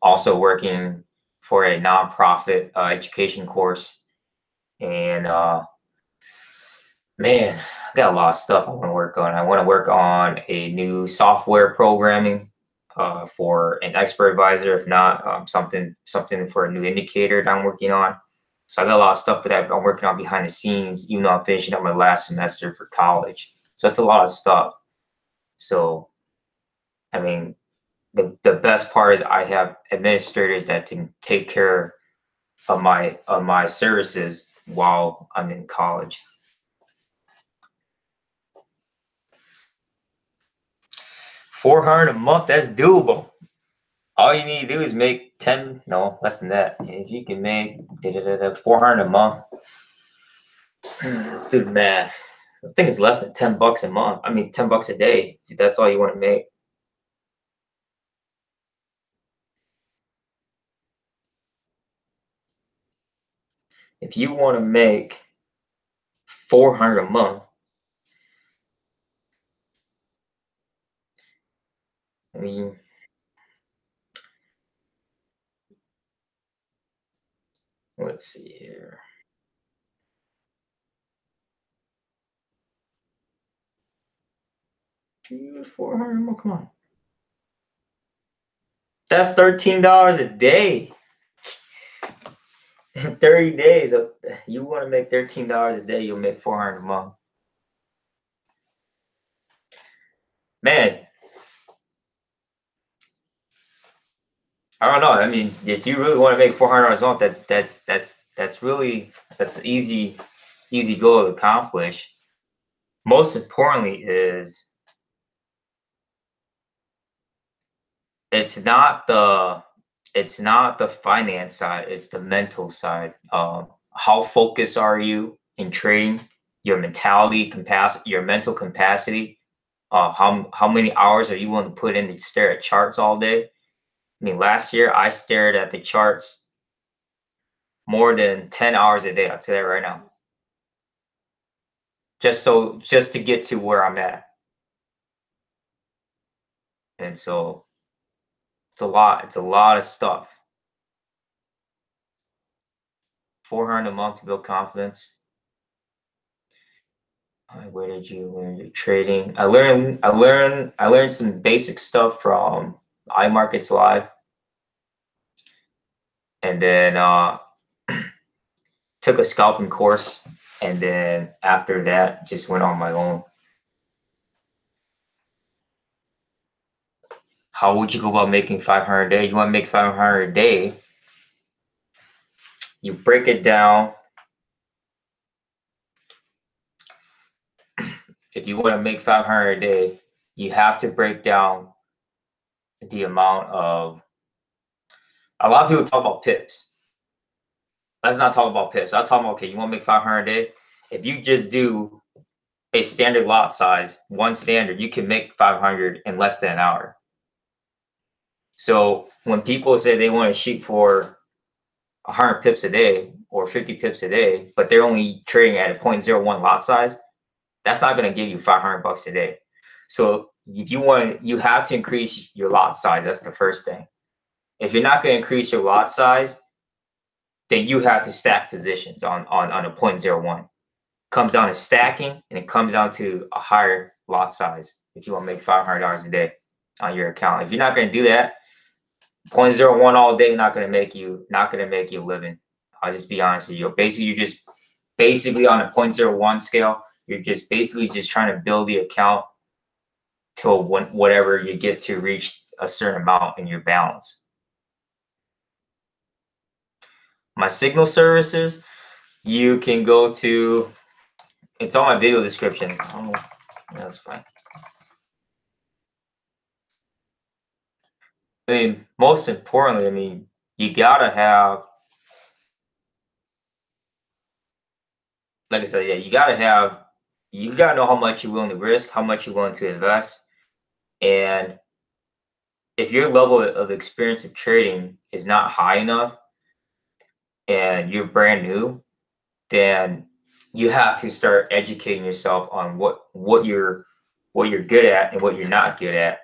Also working for a nonprofit education course. And man, I got a lot of stuff I want to work on. I want to work on a new software programming for an expert advisor. If not, something for a new indicator that I'm working on. So I got a lot of stuff for that I'm working on behind the scenes, even though I'm finishing up my last semester for college. So it's a lot of stuff. So, I mean, the best part is I have administrators that can take care of my services while I'm in college. $400 a month, that's doable. All you need to do is make less than that. If you can make $400 a month, let's do the math. I think it's less than $10 a month. I mean, $10 a day. If that's all you want to make. If you want to make $400 a month, I mean, let's see here. $400 more, come on. That's $13 a day. In 30 days, you want to make $13 a day, you'll make $400 a month. Man, I don't know. I mean, if you really want to make $400 a month, that's an easy goal to accomplish. Most importantly is it's not the finance side, it's the mental side. How focused are you in trading? Your mentality capacity, your mental capacity. How many hours are you willing to put in to stare at charts all day? I mean, last year I stared at the charts more than 10 hours a day. I'll tell you that right now. Just to get to where I'm at. And so it's a lot of stuff. $400 a month to build confidence. Where did you learn your trading? I learned some basic stuff from iMarkets Live. And then took a scalping course, and then after that just went on my own. How would you go about making 500 a day? You want to make 500 a day, you break it down. If you want to make 500 a day, you have to break down the amount of, a lot of people talk about pips. Let's not talk about pips. Let's talk about, okay, you want to make 500 a day? If you just do a standard lot size, one standard, you can make 500 in less than an hour. So when people say they want to shoot for 100 pips a day or 50 pips a day, but they're only trading at a 0.01 lot size, that's not going to give you $500 a day. So if you have to increase your lot size. That's the first thing. If you're not going to increase your lot size, then you have to stack positions on a 0.01. It comes down to stacking, and it comes down to a higher lot size if you want to make $500 a day on your account. If you're not going to do that, 0.01 all day not going to make you a living. I'll just be honest with you. Basically, you're just basically on a 0.01 scale. You're just basically just trying to build the account till whatever you get to reach a certain amount in your balance. My signal services, you can go to, it's on my video description. Oh, that's fine. I mean, most importantly, I mean, you gotta have, like I said, yeah, you gotta know how much you're willing to risk, how much you're willing to invest. And if your level of experience of trading is not high enough and you're brand new, then you have to start educating yourself on what you're good at and what you're not good at.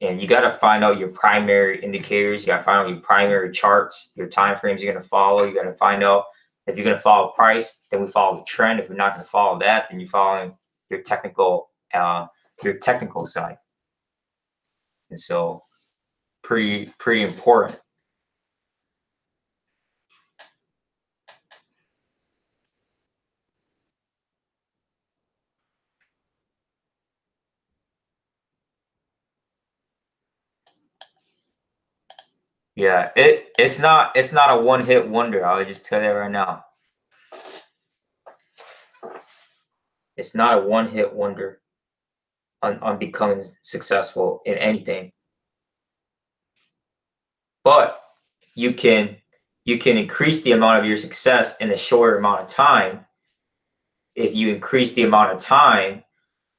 And you got to find out your primary indicators. You got to find out your primary charts, your time frames you're going to follow. You got to find out if you're going to follow price, then we follow the trend. If we're not going to follow that, then you're following your technical side. And so pretty important. Yeah, it's not a one-hit wonder. I'll just tell you that right now. It's not a one-hit wonder on becoming successful in anything. But you can increase the amount of your success in a shorter amount of time if you increase the amount of time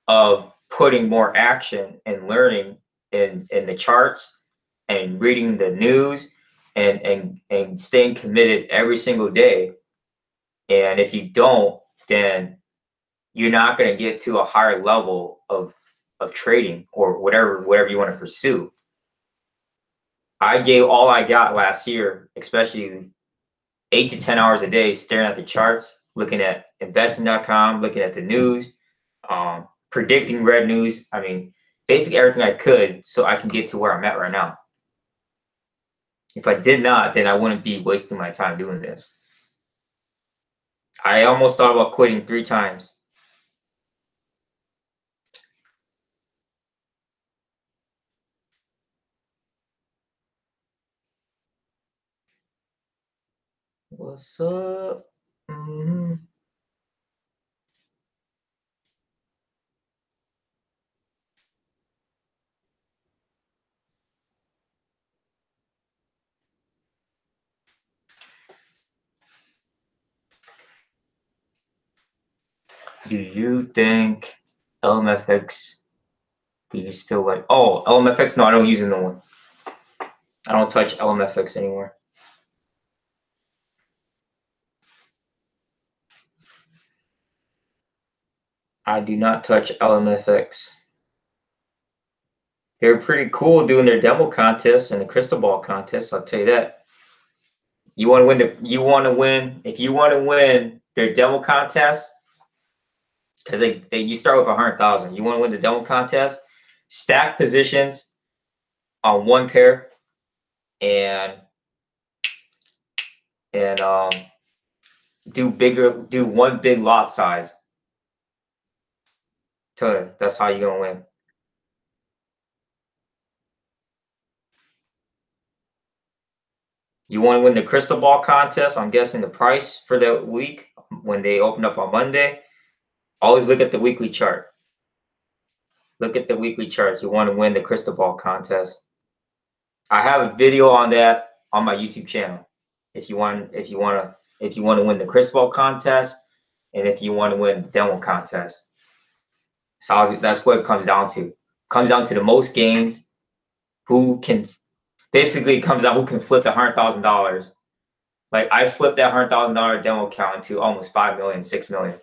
of putting more action and learning in the charts and reading the news and staying committed every single day. And if you don't, then you're not going to get to a higher level of trading or whatever you want to pursue. I gave all I got last year, especially 8 to 10 hours a day staring at the charts, looking at investing.com, looking at the news, predicting red news. I mean, basically everything I could so I can get to where I'm at right now. If I did not, then I wouldn't be wasting my time doing this. I almost thought about quitting 3 times. What's up? Do you think LMFX, do you still like, oh, LMFX, no, I don't use it no more. I don't touch LMFX anymore. I do not touch LMFX. They're pretty cool doing their demo contests and the crystal ball contests, I'll tell you that. If you want to win their demo contest, because you start with 100,000. You want to win the demo contest, stack positions on one pair and do one big lot size. That's how you're gonna win. You want to win the crystal ball contest? I'm guessing the price for the week when they open up on Monday. Always look at the weekly chart. Look at the weekly charts. You want to win the crystal ball contest. I have a video on that on my YouTube channel. If you want to win the crystal ball contest, and if you want to win the demo contest. So that's what it comes down to. It comes down to the most gains. Who can basically, it comes down who can flip the $100,000. Like I flipped that $100,000 demo account into almost 5 million, 6 million.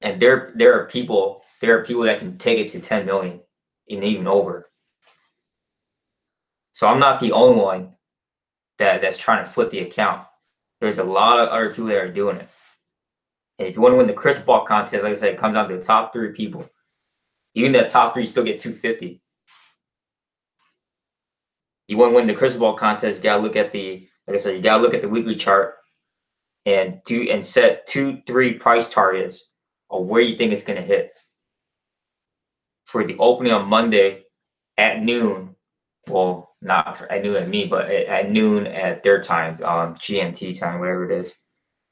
And there are people that can take it to 10 million and even over. So I'm not the only one that's trying to flip the account. There's a lot of other people that are doing it. And if you want to win the crystal ball contest, like I said, it comes down to the top 3 people. Even that top 3 still get 250. You want to win the crystal ball contest, you gotta look at the Like I said, you gotta look at the weekly chart and set 2-3 price targets of where you think it's gonna hit. For the opening on Monday at noon, well, not at noon at me, but at noon at their time, GMT time, whatever it is.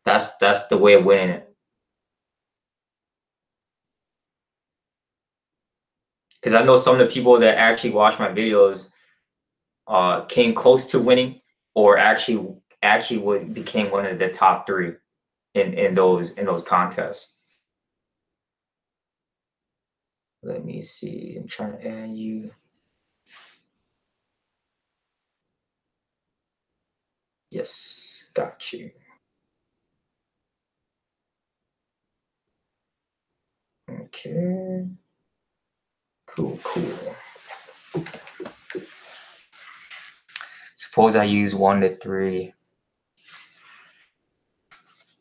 That's the way of winning it. Because I know some of the people that actually watch my videos came close to winning, or actually became one of the top 3 in those contests. Let me see. I'm trying to add you. Yes, got you. Okay. Cool. Suppose I use 1 to 3.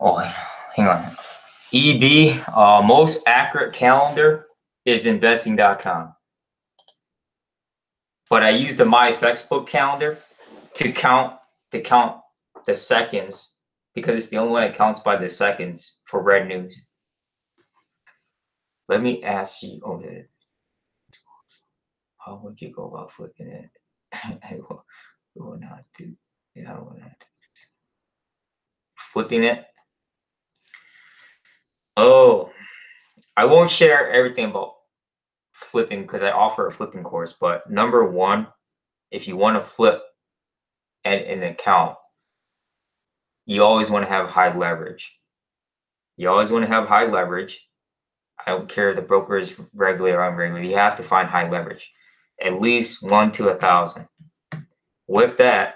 Oh, hang on. EB, most accurate calendar is investing.com. But I use the MyFX book calendar to count the seconds, because it's the only one that counts by the seconds for red news. Let me ask you, okay, how would you go about flipping it? I will not do. Yeah, I will not do. Flipping it. Oh, I won't share everything about flipping because I offer a flipping course. But number one, if you want to flip an account, you always want to have high leverage. You always want to have high leverage. I don't care if the broker is regular or unregulated. You have to find high leverage, at least 1 to 1,000. With that,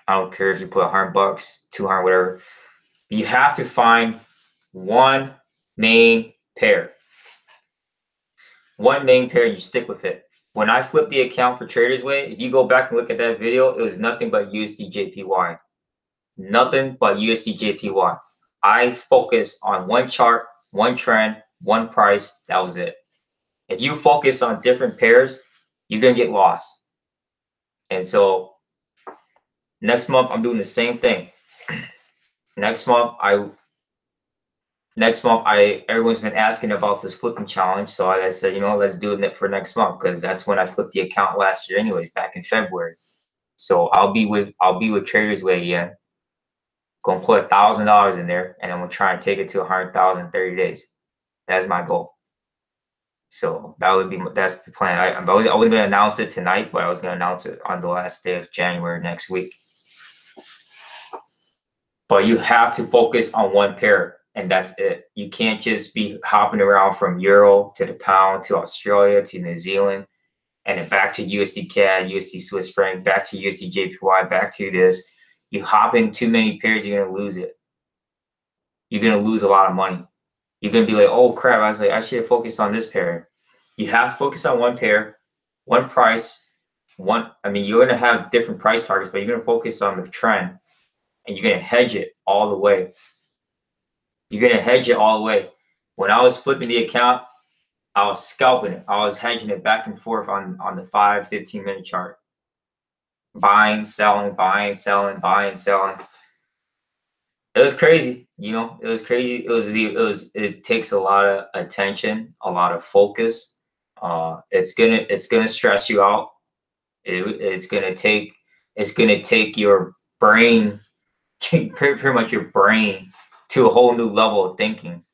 I don't care if you put $100, 200, whatever. You have to find one main pair. One main pair, you stick with it. When I flipped the account for Traders Way, if you go back and look at that video, it was nothing but USD/JPY. Nothing but USD/JPY. I focus on one chart, one trend, one price. That was it. If you focus on different pairs, you're going to get lost. And so next month, I'm doing the same thing. Next month, everyone's been asking about this flipping challenge. So I said, you know, let's do it for next month, because that's when I flipped the account last year anyways, back in February. So I'll be with Traders Way again. Gonna put $1,000 in there, and I'm gonna try and take it to 100,000 in 30 days. That's my goal. So that's the plan. I wasn't gonna announce it tonight, but I was gonna announce it on the last day of January next week. But you have to focus on one pair, and that's it. You can't just be hopping around from euro to the pound to Australia to New Zealand, and then back to USD CAD, USD Swiss franc, back to USD JPY, back to this. You hop in too many pairs, you're gonna lose it. You're gonna lose a lot of money. You're gonna be like, oh crap, I should have focused on this pair. You have to focus on one pair, one price, you're gonna have different price targets, but you're gonna focus on the trend, and you're gonna hedge it all the way. You're gonna hedge it all the way. When I was flipping the account, I was scalping it. I was hedging it back and forth on the 5-15 minute chart. Buying, selling, buying, selling, buying, selling. It was crazy, you know. It was crazy. It takes a lot of attention, a lot of focus. It's gonna stress you out. It's gonna take your brain, pretty much your brain, to a whole new level of thinking.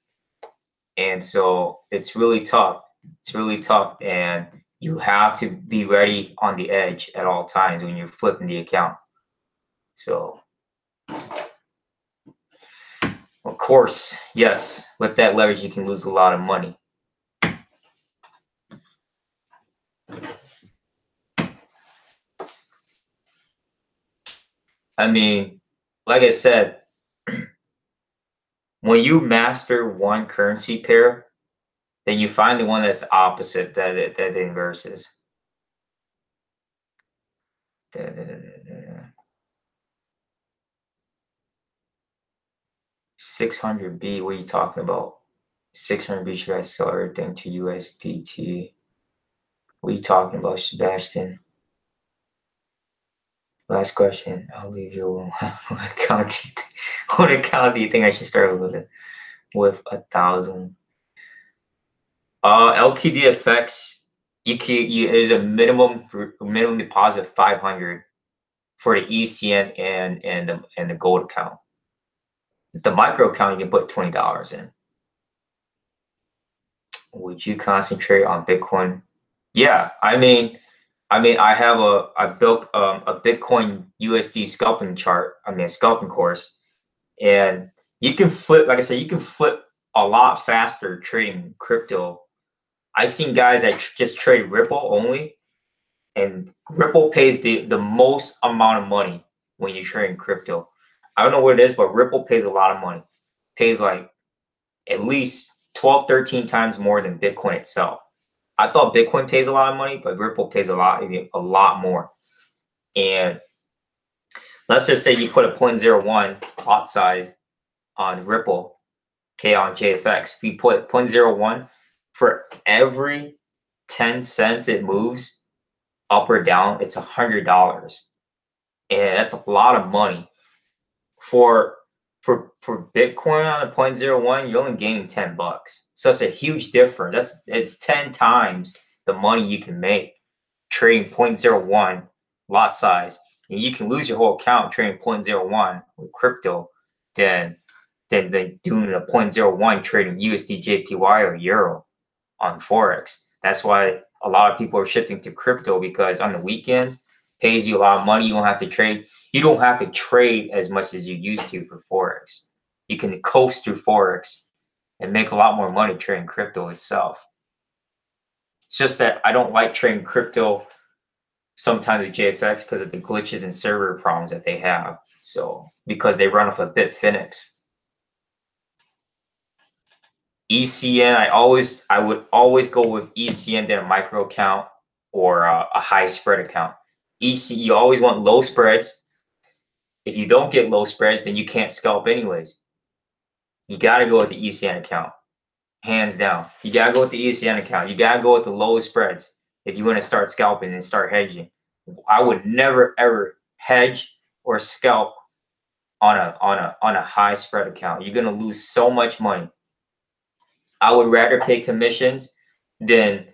And so it's really tough. It's really tough, and you have to be ready on the edge at all times when you're flipping the account. So, of course, yes, with that leverage, you can lose a lot of money. I mean, like I said, when you master one currency pair, then you find the one that's opposite that inverses. 600B, what are you talking about? 600B, should I sell everything to USDT? What are you talking about, Sebastian? Last question. I'll leave you alone. What account do you think I should start with 1,000? LQDFX. There's a minimum deposit of 500 for the ECN and the gold account. The micro account, you can put $20 in. Would you concentrate on Bitcoin? Yeah, I built a Bitcoin USD scalping chart. A scalping course, and you can flip. Like I said, you can flip a lot faster trading crypto. I seen guys that just trade Ripple only, and Ripple pays the most amount of money when you trade in crypto. I don't know what it is, but Ripple pays a lot of money. Pays like at least 12, 13 times more than Bitcoin itself. I thought Bitcoin pays a lot of money, but Ripple pays a lot more. And let's just say you put a 0.01 lot size on Ripple, okay, on JAFX. We put 0.01 for every 10 cents it moves up or down, it's $100. And that's a lot of money. For Bitcoin on a 0.01, you're only gaining $10. So that's a huge difference. It's 10 times the money you can make trading 0.01 lot size. And you can lose your whole account trading 0.01 with crypto than doing a 0.01 trading USD, JPY, or Euro on Forex. That's why a lot of people are shifting to crypto, because on the weekends, pays you a lot of money. You don't have to trade. You don't have to trade as much as you used to for Forex. You can coast through Forex and make a lot more money trading crypto itself. It's just that I don't like trading crypto sometimes with JFX because of the glitches and server problems that they have. So because they run off a Bitfinex. ECN, I would always go with ECN than a micro account or a high spread account. You always want low spreads. If you don't get low spreads, then you can't scalp anyways. You got to go with the ECN account, hands down. You got to go with the ECN account. You got to go with the lowest spreads if you want to start scalping and start hedging. I would never ever hedge or scalp on a high spread account. You're gonna lose so much money. I would rather pay commissions than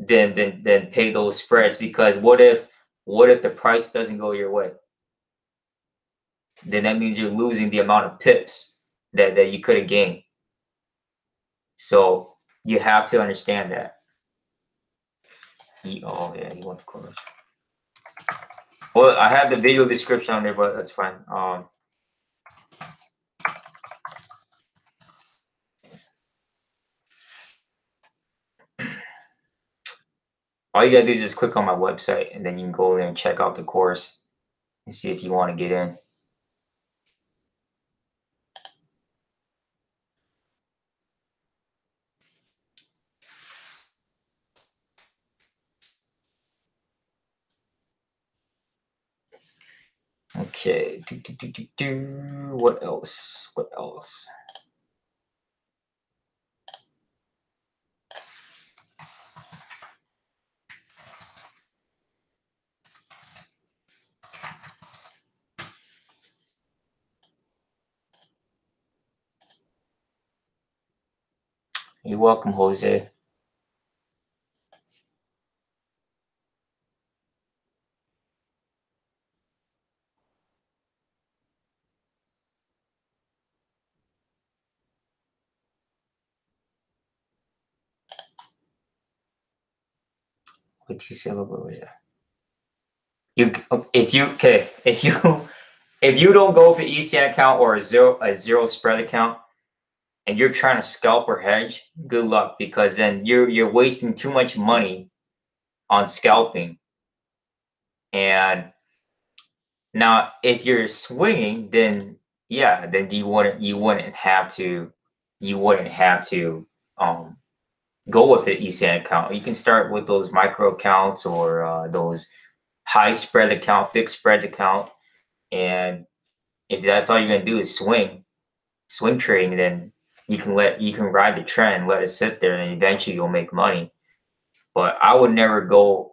pay those spreads, because what if the price doesn't go your way? Then that means you're losing the amount of pips that you could have gained. So you have to understand that. Oh yeah, you want the course. Well, I have the video description on there, but that's fine. All you gotta do is just click on my website, and then you can go there and check out the course and see if you want to get in. Okay. What else? What else? You're welcome, Jose. What you say about that? If you don't go for ECN account or a zero spread account, and you're trying to scalp or hedge, good luck, because then you're wasting too much money on scalping. And now if you're swinging, then yeah, then you wouldn't have to go with an ECN account. You can start with those micro accounts or those high spread account, fixed spreads account. And if that's all you're gonna do is swing trading, then you can ride the trend, let it sit there, and eventually you'll make money. But I would never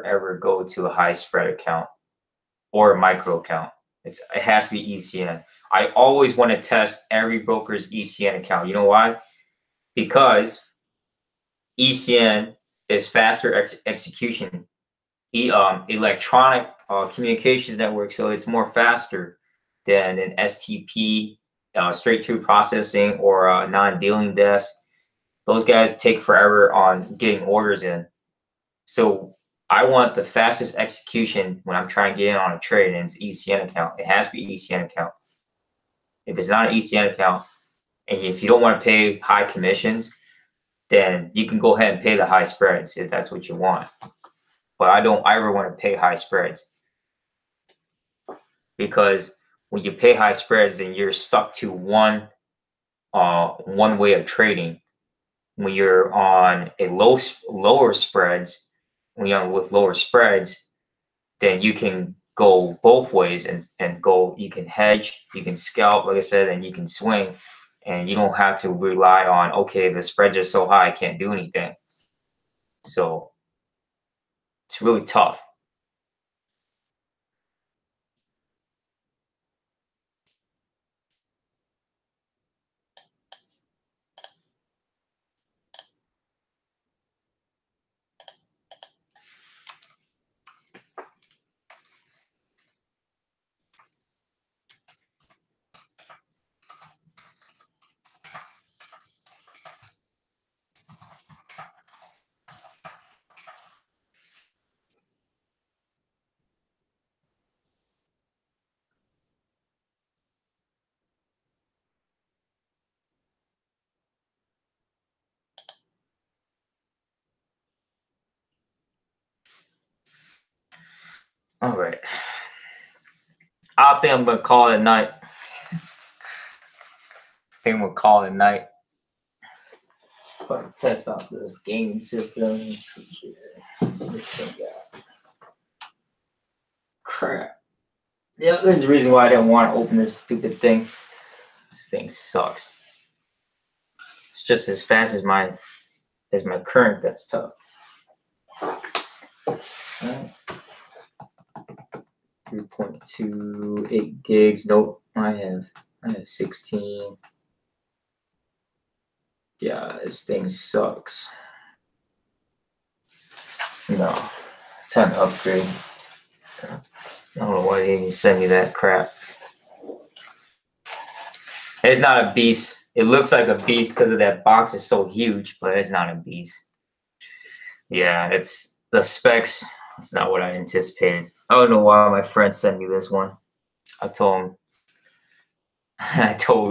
ever go to a high spread account. or a micro account. It has to be ECN. I always want to test every broker's ECN account. You know why? Because ECN is faster execution, electronic communications network, so it's more faster than an STP, straight through processing, or a non-dealing desk. Those guys take forever on getting orders in. So I want the fastest execution when I'm trying to get in on a trade, and it's ECN account. It has to be ECN account. If it's not an ECN account, and if you don't want to pay high commissions, then you can go ahead and pay the high spreads if that's what you want. But I don't ever want to pay high spreads, because when you pay high spreads, then you're stuck to one way of trading. When you're on a lower spreads, when you're with lower spreads, then you can go both ways and go. You can hedge, you can scalp, like I said, and you can swing, and you don't have to rely on, okay, the spreads are so high I can't do anything. So it's really tough. All right. I think I'm gonna call it a night. I think we'll call it a night. But test out this gaming system. Let's see here. This thing got crap. Yeah, there's a reason why I didn't want to open this stupid thing. This thing sucks. It's just as fast as my current desktop. 3.28 gigs. Nope, I have 16. Yeah, this thing sucks. No, time to upgrade. I don't know why they even send me that crap. It's not a beast. It looks like a beast because of that box is so huge, but it's not a beast. Yeah, it's the specs. It's not what I anticipated. I don't know why my friend sent me this one. I told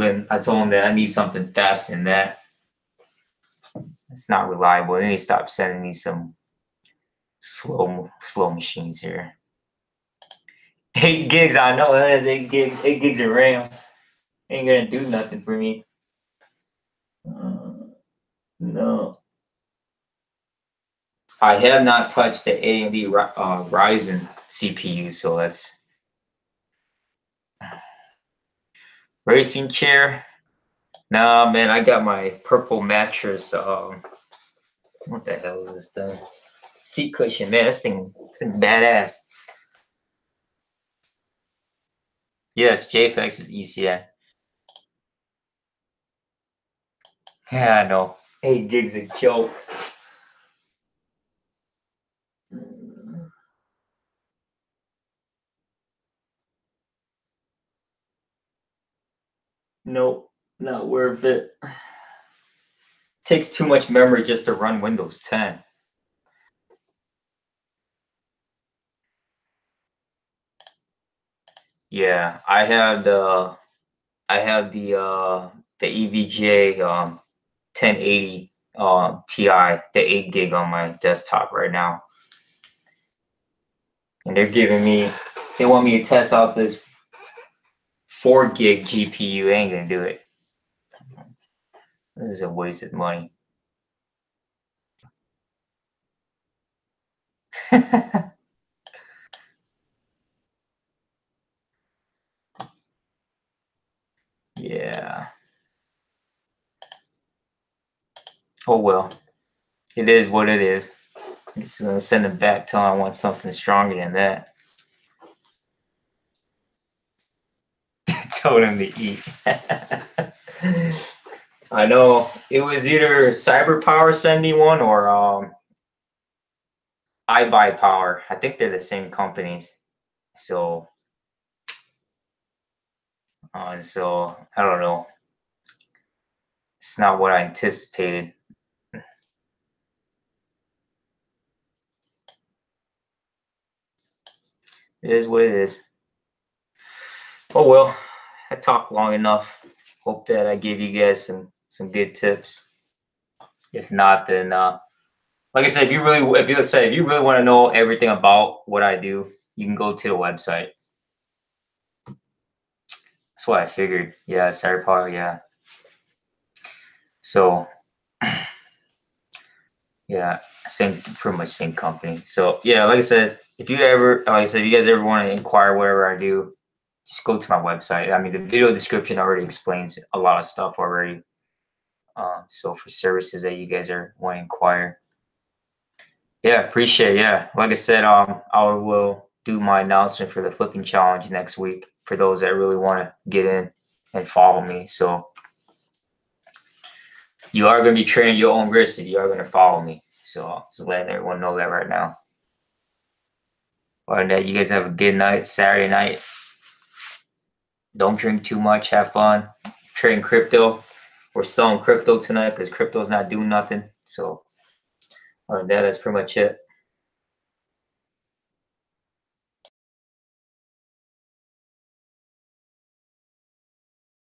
him that I need something faster than that. It's not reliable. Then he stopped sending me some slow machines here. 8 gigs, I know it is 8 gigs of RAM. Ain't gonna do nothing for me. No. I have not touched the AMD Ryzen CPU, so that's racing chair. Nah, man, I got my purple mattress. What the hell is this thing? Seat cushion, man. This thing badass. Yes, JAFX is ECN. Yeah, I know. 8 gigs a joke. Nope, not worth it. Takes too much memory just to run Windows 10. Yeah, I have the EVGA 1080 Ti, the 8 gig on my desktop right now, and they want me to test out this 4 gig GPU. They ain't gonna do it. This is a waste of money. Yeah. Oh well, it is what it is. Just gonna send it back till I want something stronger than that. told him to eat. I know it was either CyberPower send me one or iBuyPower. I think they're the same companies. So I don't know. It's not what I anticipated. It is what it is. Oh well, I talked long enough. Hope that I gave you guys some good tips. If not, then like I said, if you really want to know everything about what I do, you can go to the website. That's what I figured. Yeah, CyberPower, yeah. So yeah, pretty much same company. So yeah, like I said, if you guys ever want to inquire whatever I do, just go to my website. I mean, the video description already explains a lot of stuff already. So for services that you guys want to inquire, yeah, appreciate it. Yeah, like I said, I will do my announcement for the flipping challenge next week for those that really want to get in and follow me. So you are going to be trading your own risk if you are going to follow me. So just letting everyone know that right now. Other than that, you guys have a good night, Saturday night. Don't drink too much. Have fun. Trading crypto. We're selling crypto tonight because crypto's not doing nothing. So other than that, that's pretty much it.